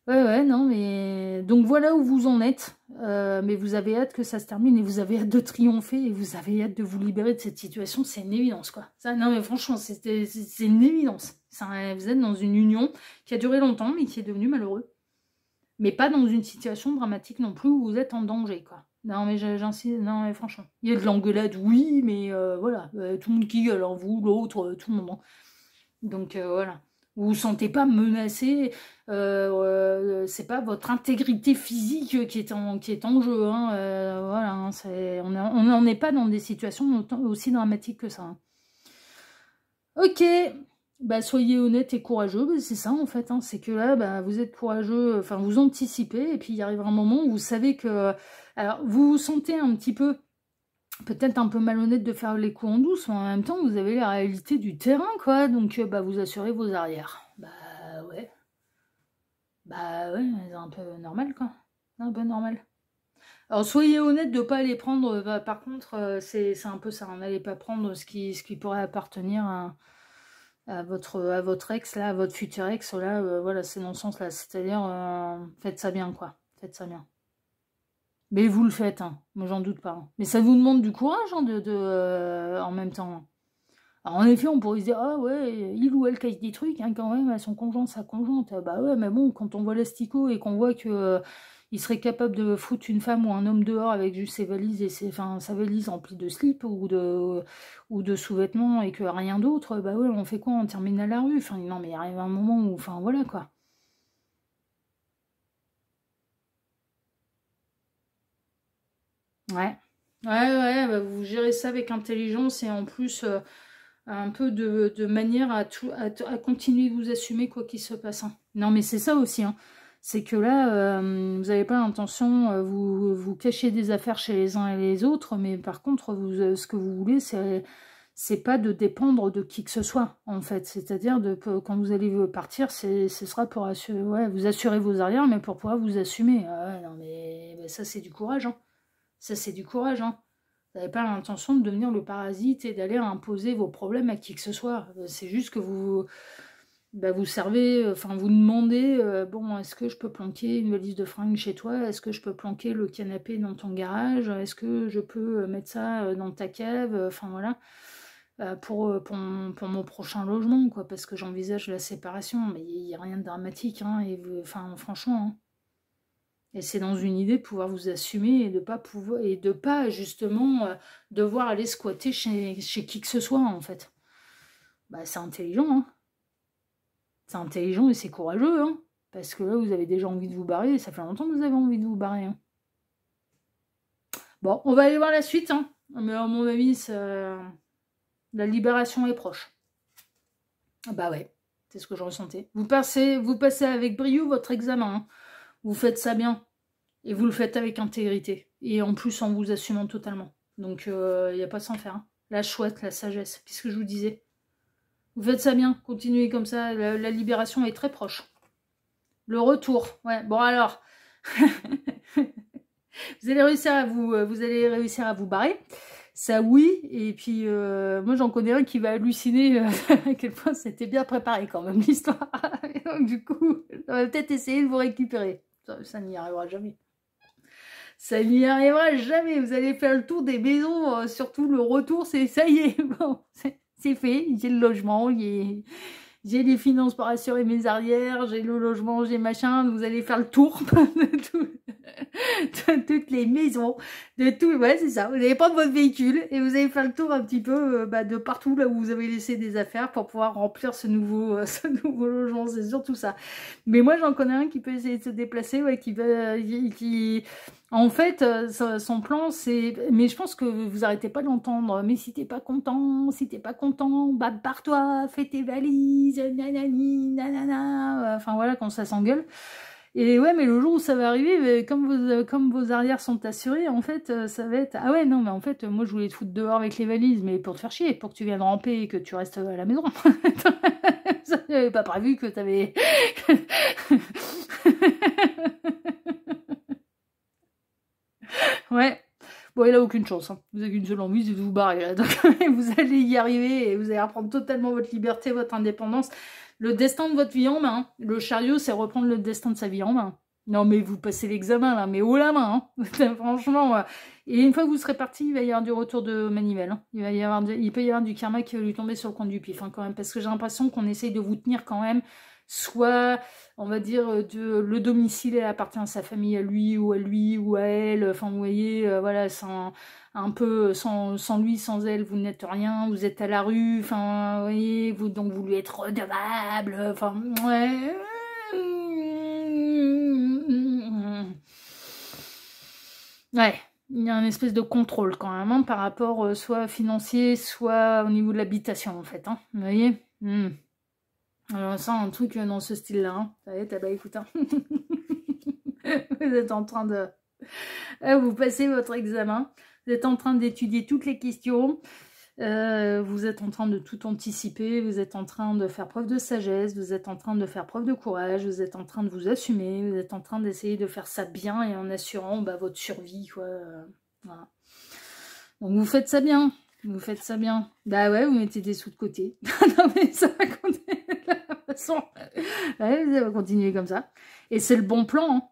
Ouais, non, mais... Donc voilà où vous en êtes, mais vous avez hâte que ça se termine, et vous avez hâte de triompher, et vous avez hâte de vous libérer de cette situation, c'est une évidence, quoi. Ça, non, mais franchement, c'est une évidence. Vous êtes dans une union qui a duré longtemps, mais qui est devenue malheureuse. Mais pas dans une situation dramatique non plus, où vous êtes en danger, quoi. Non, mais j'insiste, non, mais franchement. Il y a de l'engueulade, oui, mais voilà, tout le monde qui gueule, alors vous, l'autre, tout le monde. Donc voilà. Vous vous sentez pas menacé, c'est pas votre intégrité physique qui est en jeu, hein, voilà, hein, on n'en est pas dans des situations aussi dramatiques que ça. Hein. Ok, bah soyez honnête et courageux, bah, c'est ça en fait, hein, c'est que là, bah, vous êtes courageux, enfin vous anticipez, et puis il arrivera un moment où vous savez que, alors vous vous sentez un petit peu, peut-être un peu malhonnête de faire les coups en douce, mais en même temps vous avez la réalité du terrain, quoi, donc bah vous assurez vos arrières. Ouais. Bah ouais, c'est un peu normal, quoi. C'est un peu normal. Alors soyez honnête de ne pas aller prendre, par contre, c'est un peu ça, n'allez pas prendre ce qui pourrait appartenir à votre ex, là, à votre futur ex, là, voilà, c'est dans ce sens-là, c'est-à-dire, faites ça bien, quoi, faites ça bien. Mais vous le faites, hein, moi j'en doute pas. Hein. Mais ça vous demande du courage, hein, en même temps. Alors, en effet, on pourrait se dire, ah ouais, il ou elle cache des trucs, hein, quand même, à son conjoint, sa conjointe. Bah ouais, mais bon, quand on voit l'asticot et qu'on voit que il serait capable de foutre une femme ou un homme dehors avec juste ses valises et sa valise remplie de slips ou de sous-vêtements et que rien d'autre, bah ouais, on fait quoi? On termine à la rue? Enfin, non, mais il arrive un moment où, enfin, voilà, quoi. Ouais. Ouais, bah, vous gérez ça avec intelligence et en plus... un peu de manière à continuer de vous assumer quoi qu'il se passe. Hein. Non, mais c'est ça aussi. Hein. C'est que là, vous n'avez pas l'intention, vous cachez des affaires chez les uns et les autres, mais par contre, ce que vous voulez, c'est pas de dépendre de qui que ce soit, en fait. C'est-à-dire, quand vous allez partir, ce sera pour assurer, ouais, vous assurer vos arrières, mais pour pouvoir vous assumer. Ah ouais, non, mais bah, ça, c'est du courage. Hein. Ça, c'est du courage. Hein. Vous n'avez pas l'intention de devenir le parasite et d'aller imposer vos problèmes à qui que ce soit. C'est juste que vous servez, enfin vous demandez, bon, est-ce que je peux planquer une valise de fringues chez toi? Est-ce que je peux planquer le canapé dans ton garage? Est-ce que je peux mettre ça dans ta cave? Enfin voilà, pour mon prochain logement, quoi, parce que j'envisage la séparation. Mais il n'y a rien de dramatique, hein, enfin franchement. Hein. Et c'est dans une idée de pouvoir vous assumer et de pas justement devoir aller squatter chez qui que ce soit en fait. Bah c'est intelligent, hein. C'est intelligent et c'est courageux, hein. Parce que là vous avez déjà envie de vous barrer et ça fait longtemps que vous avez envie de vous barrer. Hein. Bon, on va aller voir la suite, hein. Mais à mon avis, la libération est proche. Bah ouais, c'est ce que je ressentais. Vous passez avec brio votre examen. Hein. Vous faites ça bien. Et vous le faites avec intégrité. Et en plus, en vous assumant totalement. Donc, il n'y a pas sans faire. Hein. La chouette, la sagesse. Qu'est-ce que je vous disais? Vous faites ça bien. Continuez comme ça. La libération est très proche. Le retour. Ouais, bon alors. vous allez réussir à vous barrer. Ça, oui. Et puis, moi, j'en connais un qui va halluciner à quel point c'était bien préparé quand même, l'histoire. Donc, du coup, on va peut-être essayer de vous récupérer. Ça n'y arrivera jamais. Ça n'y arrivera jamais. Vous allez faire le tour des maisons, surtout le retour, ça y est. Bon, c'est fait. J'ai le logement, j'ai les finances pour assurer mes arrières, j'ai le logement, j'ai machin. Vous allez faire le tour de toutes les maisons, de tout. Ouais, c'est ça. Vous allez prendre votre véhicule et vous allez faire le tour un petit peu de partout là où vous avez laissé des affaires pour pouvoir remplir ce nouveau logement. C'est surtout ça. Mais moi, j'en connais un qui peut essayer de se déplacer, ouais, en fait, son plan, c'est... Mais je pense que vous arrêtez pas de l'entendre. Mais si t'es pas content, bah barre-toi, fais tes valises, nanani, nanana. Enfin voilà, quand ça s'engueule. Et ouais, mais le jour où ça va arriver, comme vos arrières sont assurées, en fait, ça va être... Ah ouais, non, mais en fait, moi, je voulais te foutre dehors avec les valises, mais pour te faire chier, pour que tu viennes ramper et que tu restes à la maison. J'avais pas prévu que t'avais... Ouais. Bon, il a aucune chance. Hein. Vous avez qu'une seule envie, c'est de vous barrer. Là. Donc, vous allez y arriver et vous allez reprendre totalement votre liberté, votre indépendance. Le destin de votre vie en main. Le chariot, c'est reprendre le destin de sa vie en main. Non, mais vous passez l'examen, là, mais haut la main. Hein. Franchement. Et une fois que vous serez parti, il va y avoir du retour de manivelle. Hein. Il peut y avoir du karma qui va lui tomber sur le compte du pif, hein, quand même. Parce que j'ai l'impression qu'on essaye de vous tenir quand même soit, on va dire, le domicile appartient à sa famille, à lui ou à elle, enfin vous voyez, voilà, un peu sans lui, sans elle, vous n'êtes rien, vous êtes à la rue, enfin, vous voyez, donc vous lui êtes redevable, enfin, ouais. Ouais, il y a une espèce de contrôle quand même, hein, par rapport soit financier, soit au niveau de l'habitation, en fait, hein, vous voyez. Alors ça, un truc dans ce style-là, hein. Ça y est, bah écoute, hein. Vous êtes en train de... vous passez votre examen, vous êtes en train d'étudier toutes les questions, vous êtes en train de tout anticiper, vous êtes en train de faire preuve de sagesse, vous êtes en train de faire preuve de courage, vous êtes en train de vous assumer, vous êtes en train d'essayer de faire ça bien et en assurant votre survie, quoi. Voilà. Donc vous faites ça bien, vous faites ça bien. Bah ouais, vous mettez des sous de côté. Non mais ça va continuer de la façon. Ouais, ça va continuer comme ça. Et c'est le bon plan, hein.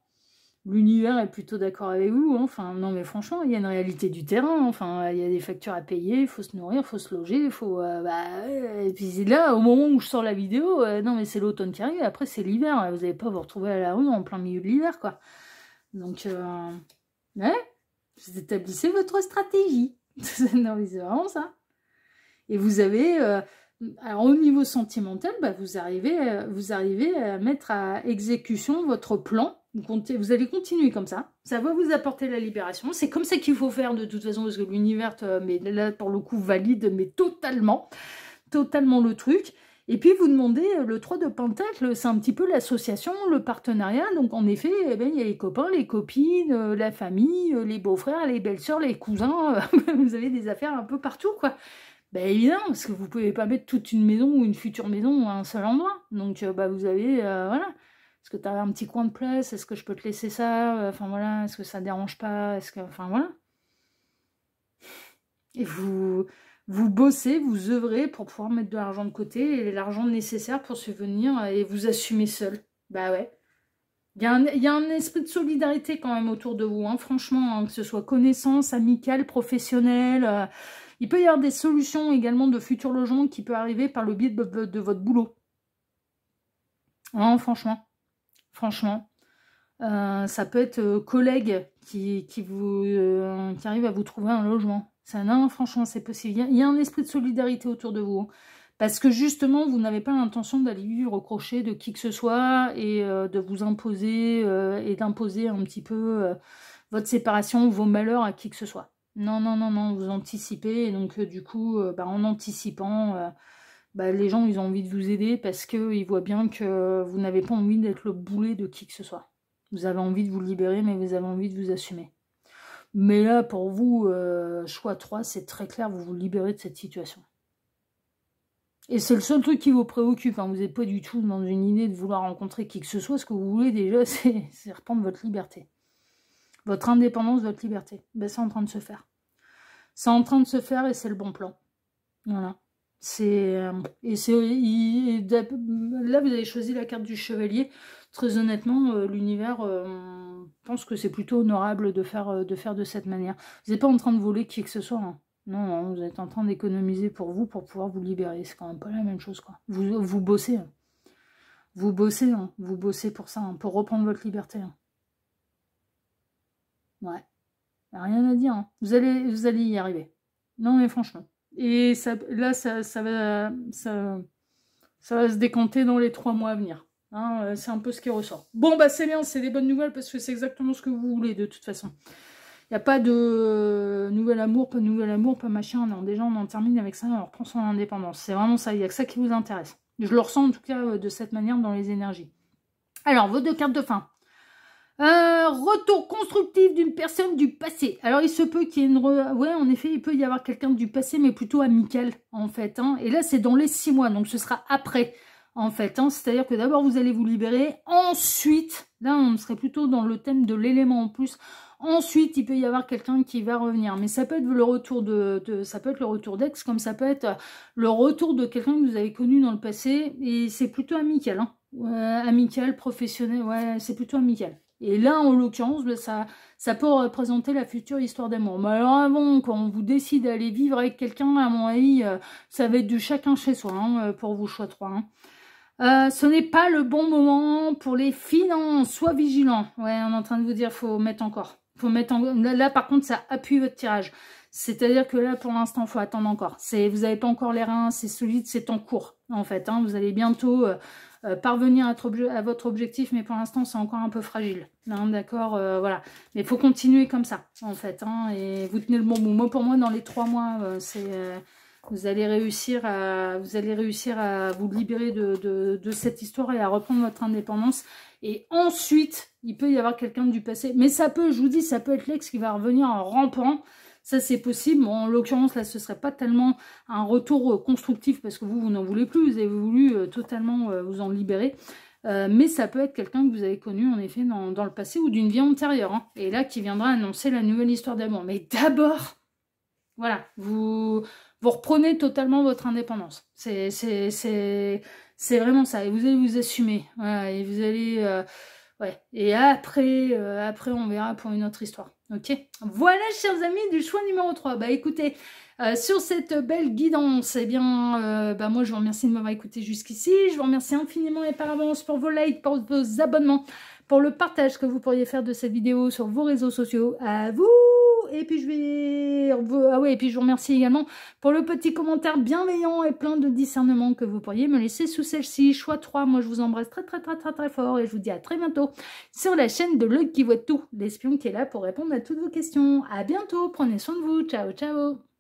L'univers est plutôt d'accord avec vous, hein. Enfin, non mais franchement, il y a une réalité du terrain, hein. Enfin, il y a des factures à payer, il faut se nourrir, il faut se loger, il faut... et puis là, au moment où je sors la vidéo, non mais c'est l'automne qui arrive, après c'est l'hiver, vous n'allez pas vous retrouver à la rue en plein milieu de l'hiver, quoi. Donc, ouais, vous établissez votre stratégie. Non mais c'est vraiment ça. Et vous avez... alors au niveau sentimental, vous arrivez à mettre à exécution votre plan. Vous allez continuer comme ça. Ça va vous apporter la libération. C'est comme ça qu'il faut faire de toute façon, parce que l'univers, mais là pour le coup, valide, mais totalement le truc. Et puis vous demandez le 3 de Pentacle, c'est un petit peu l'association, le partenariat. Donc en effet, il y a les copains, les copines, la famille, les beaux-frères, les belles-sœurs, les cousins. Vous avez des affaires un peu partout, quoi. Ben évidemment, parce que vous pouvez pas mettre toute une maison ou une future maison à un seul endroit. Donc vous avez, voilà. Est-ce que tu as un petit coin de place? Est-ce que je peux te laisser ça? Enfin voilà, est-ce que ça ne dérange pas? Est-ce que, enfin voilà. Et vous bossez, vous œuvrez pour pouvoir mettre de l'argent de côté et l'argent nécessaire pour subvenir et vous assumer seul. Bah ouais. Il y a un esprit de solidarité quand même autour de vous, hein, franchement, hein, que ce soit connaissance, amicale, professionnelle. Il peut y avoir des solutions également de futurs logements qui peuvent arriver par le biais de votre boulot. Hein, franchement. Franchement. Ça peut être collègues qui arrivent à vous trouver un logement. Ça, non, franchement, c'est possible. Il y a un esprit de solidarité autour de vous. Hein. Parce que justement, vous n'avez pas l'intention d'aller vivre au crochet de qui que ce soit et de vous imposer et d'imposer un petit peu votre séparation, vos malheurs à qui que ce soit. Non, non, non, non, vous anticipez. Et donc, du coup, en anticipant, les gens, ils ont envie de vous aider parce qu'ils voient bien que vous n'avez pas envie d'être le boulet de qui que ce soit. Vous avez envie de vous libérer, mais vous avez envie de vous assumer. Mais là, pour vous, choix 3, c'est très clair, vous vous libérez de cette situation. Et c'est le seul truc qui vous préoccupe. Hein. Vous n'êtes pas du tout dans une idée de vouloir rencontrer qui que ce soit. Ce que vous voulez déjà, c'est reprendre votre liberté. Votre indépendance, votre liberté. C'est en train de se faire. C'est en train de se faire et c'est le bon plan. Voilà. Là, vous avez choisi la carte du chevalier. Très honnêtement, l'univers pense que c'est plutôt honorable de faire de cette manière. Vous n'êtes pas en train de voler qui que ce soit. Hein. Non, non, vous êtes en train d'économiser pour vous, pour pouvoir vous libérer. C'est quand même pas la même chose, quoi. Vous bossez. Hein. Vous bossez, hein. Vous bossez pour ça, hein, pour reprendre votre liberté. Hein. Ouais. Rien à dire. Hein. Vous allez y arriver. Non, mais franchement. Et ça, là, ça va se décanter dans les 3 mois à venir. Hein, c'est un peu ce qui ressort. Bon, c'est bien, c'est des bonnes nouvelles parce que c'est exactement ce que vous voulez de toute façon. Il n'y a pas de nouvel amour, pas machin. Non, déjà, on en termine avec ça, on reprend son indépendance. C'est vraiment ça, il n'y a que ça qui vous intéresse. Je le ressens en tout cas de cette manière dans les énergies. Alors, vos 2 cartes de fin. Retour constructif d'une personne du passé. Alors, il se peut qu'il y ait une... Ouais, en effet, il peut y avoir quelqu'un du passé, mais plutôt amical, en fait. Hein. Et là, c'est dans les 6 mois, donc ce sera après, en fait. Hein. C'est-à-dire que d'abord, vous allez vous libérer. Ensuite, là, on serait plutôt dans le thème de l'élément en plus. Ensuite, il peut y avoir quelqu'un qui va revenir. Mais ça peut être le retour ça peut être le retour d'ex, comme ça peut être le retour de quelqu'un que vous avez connu dans le passé. Et c'est plutôt amical. Hein. Amical, professionnel, ouais, c'est plutôt amical. Et là, en l'occurrence, ça peut représenter la future histoire d'amour. Mais alors avant, quand vous décidez d'aller vivre avec quelqu'un, à mon avis, ça va être du chacun chez soi, hein, pour vous, choix 3. Hein. Ce n'est pas le bon moment pour les finances. Sois vigilant. Ouais, on est en train de vous dire, faut mettre encore. Faut mettre en... Là, par contre, ça appuie votre tirage. C'est-à-dire que là, pour l'instant, faut attendre encore. Vous n'avez pas encore les reins, c'est solide, c'est en cours, en fait. Hein. Vous allez bientôt parvenir à votre objectif, mais pour l'instant, c'est encore un peu fragile. Hein, d'accord, voilà. Mais il faut continuer comme ça, en fait. Hein, et vous tenez le bon bout. Moi, pour moi, dans les 3 mois, vous allez réussir à vous libérer de cette histoire et à reprendre votre indépendance. Et ensuite, il peut y avoir quelqu'un du passé. Mais ça peut, je vous dis, ça peut être l'ex qui va revenir en rampant. Ça, c'est possible. Bon, en l'occurrence, là, ce serait pas tellement un retour constructif parce que vous n'en voulez plus. Vous avez voulu totalement vous en libérer. Mais ça peut être quelqu'un que vous avez connu, en effet, dans le passé ou d'une vie antérieure. Hein, et là, qui viendra annoncer la nouvelle histoire d'amour. Mais d'abord, voilà, vous reprenez totalement votre indépendance. C'est vraiment ça. Et vous allez vous assumer. Voilà, et vous allez... ouais. Et après, on verra pour une autre histoire. Ok. Voilà, chers amis, du choix numéro 3. Bah écoutez, sur cette belle guidance, eh bien, moi je vous remercie de m'avoir écouté jusqu'ici. Je vous remercie infiniment et par avance pour vos likes, pour vos abonnements, pour le partage que vous pourriez faire de cette vidéo sur vos réseaux sociaux. À vous. Et puis je vous remercie également pour le petit commentaire bienveillant et plein de discernement que vous pourriez me laisser sous celle-ci. Choix 3, moi je vous embrasse très très très très très fort et je vous dis à très bientôt sur la chaîne de L'Œil qui voit tout, l'espion qui est là pour répondre à toutes vos questions. À bientôt, prenez soin de vous, ciao ciao.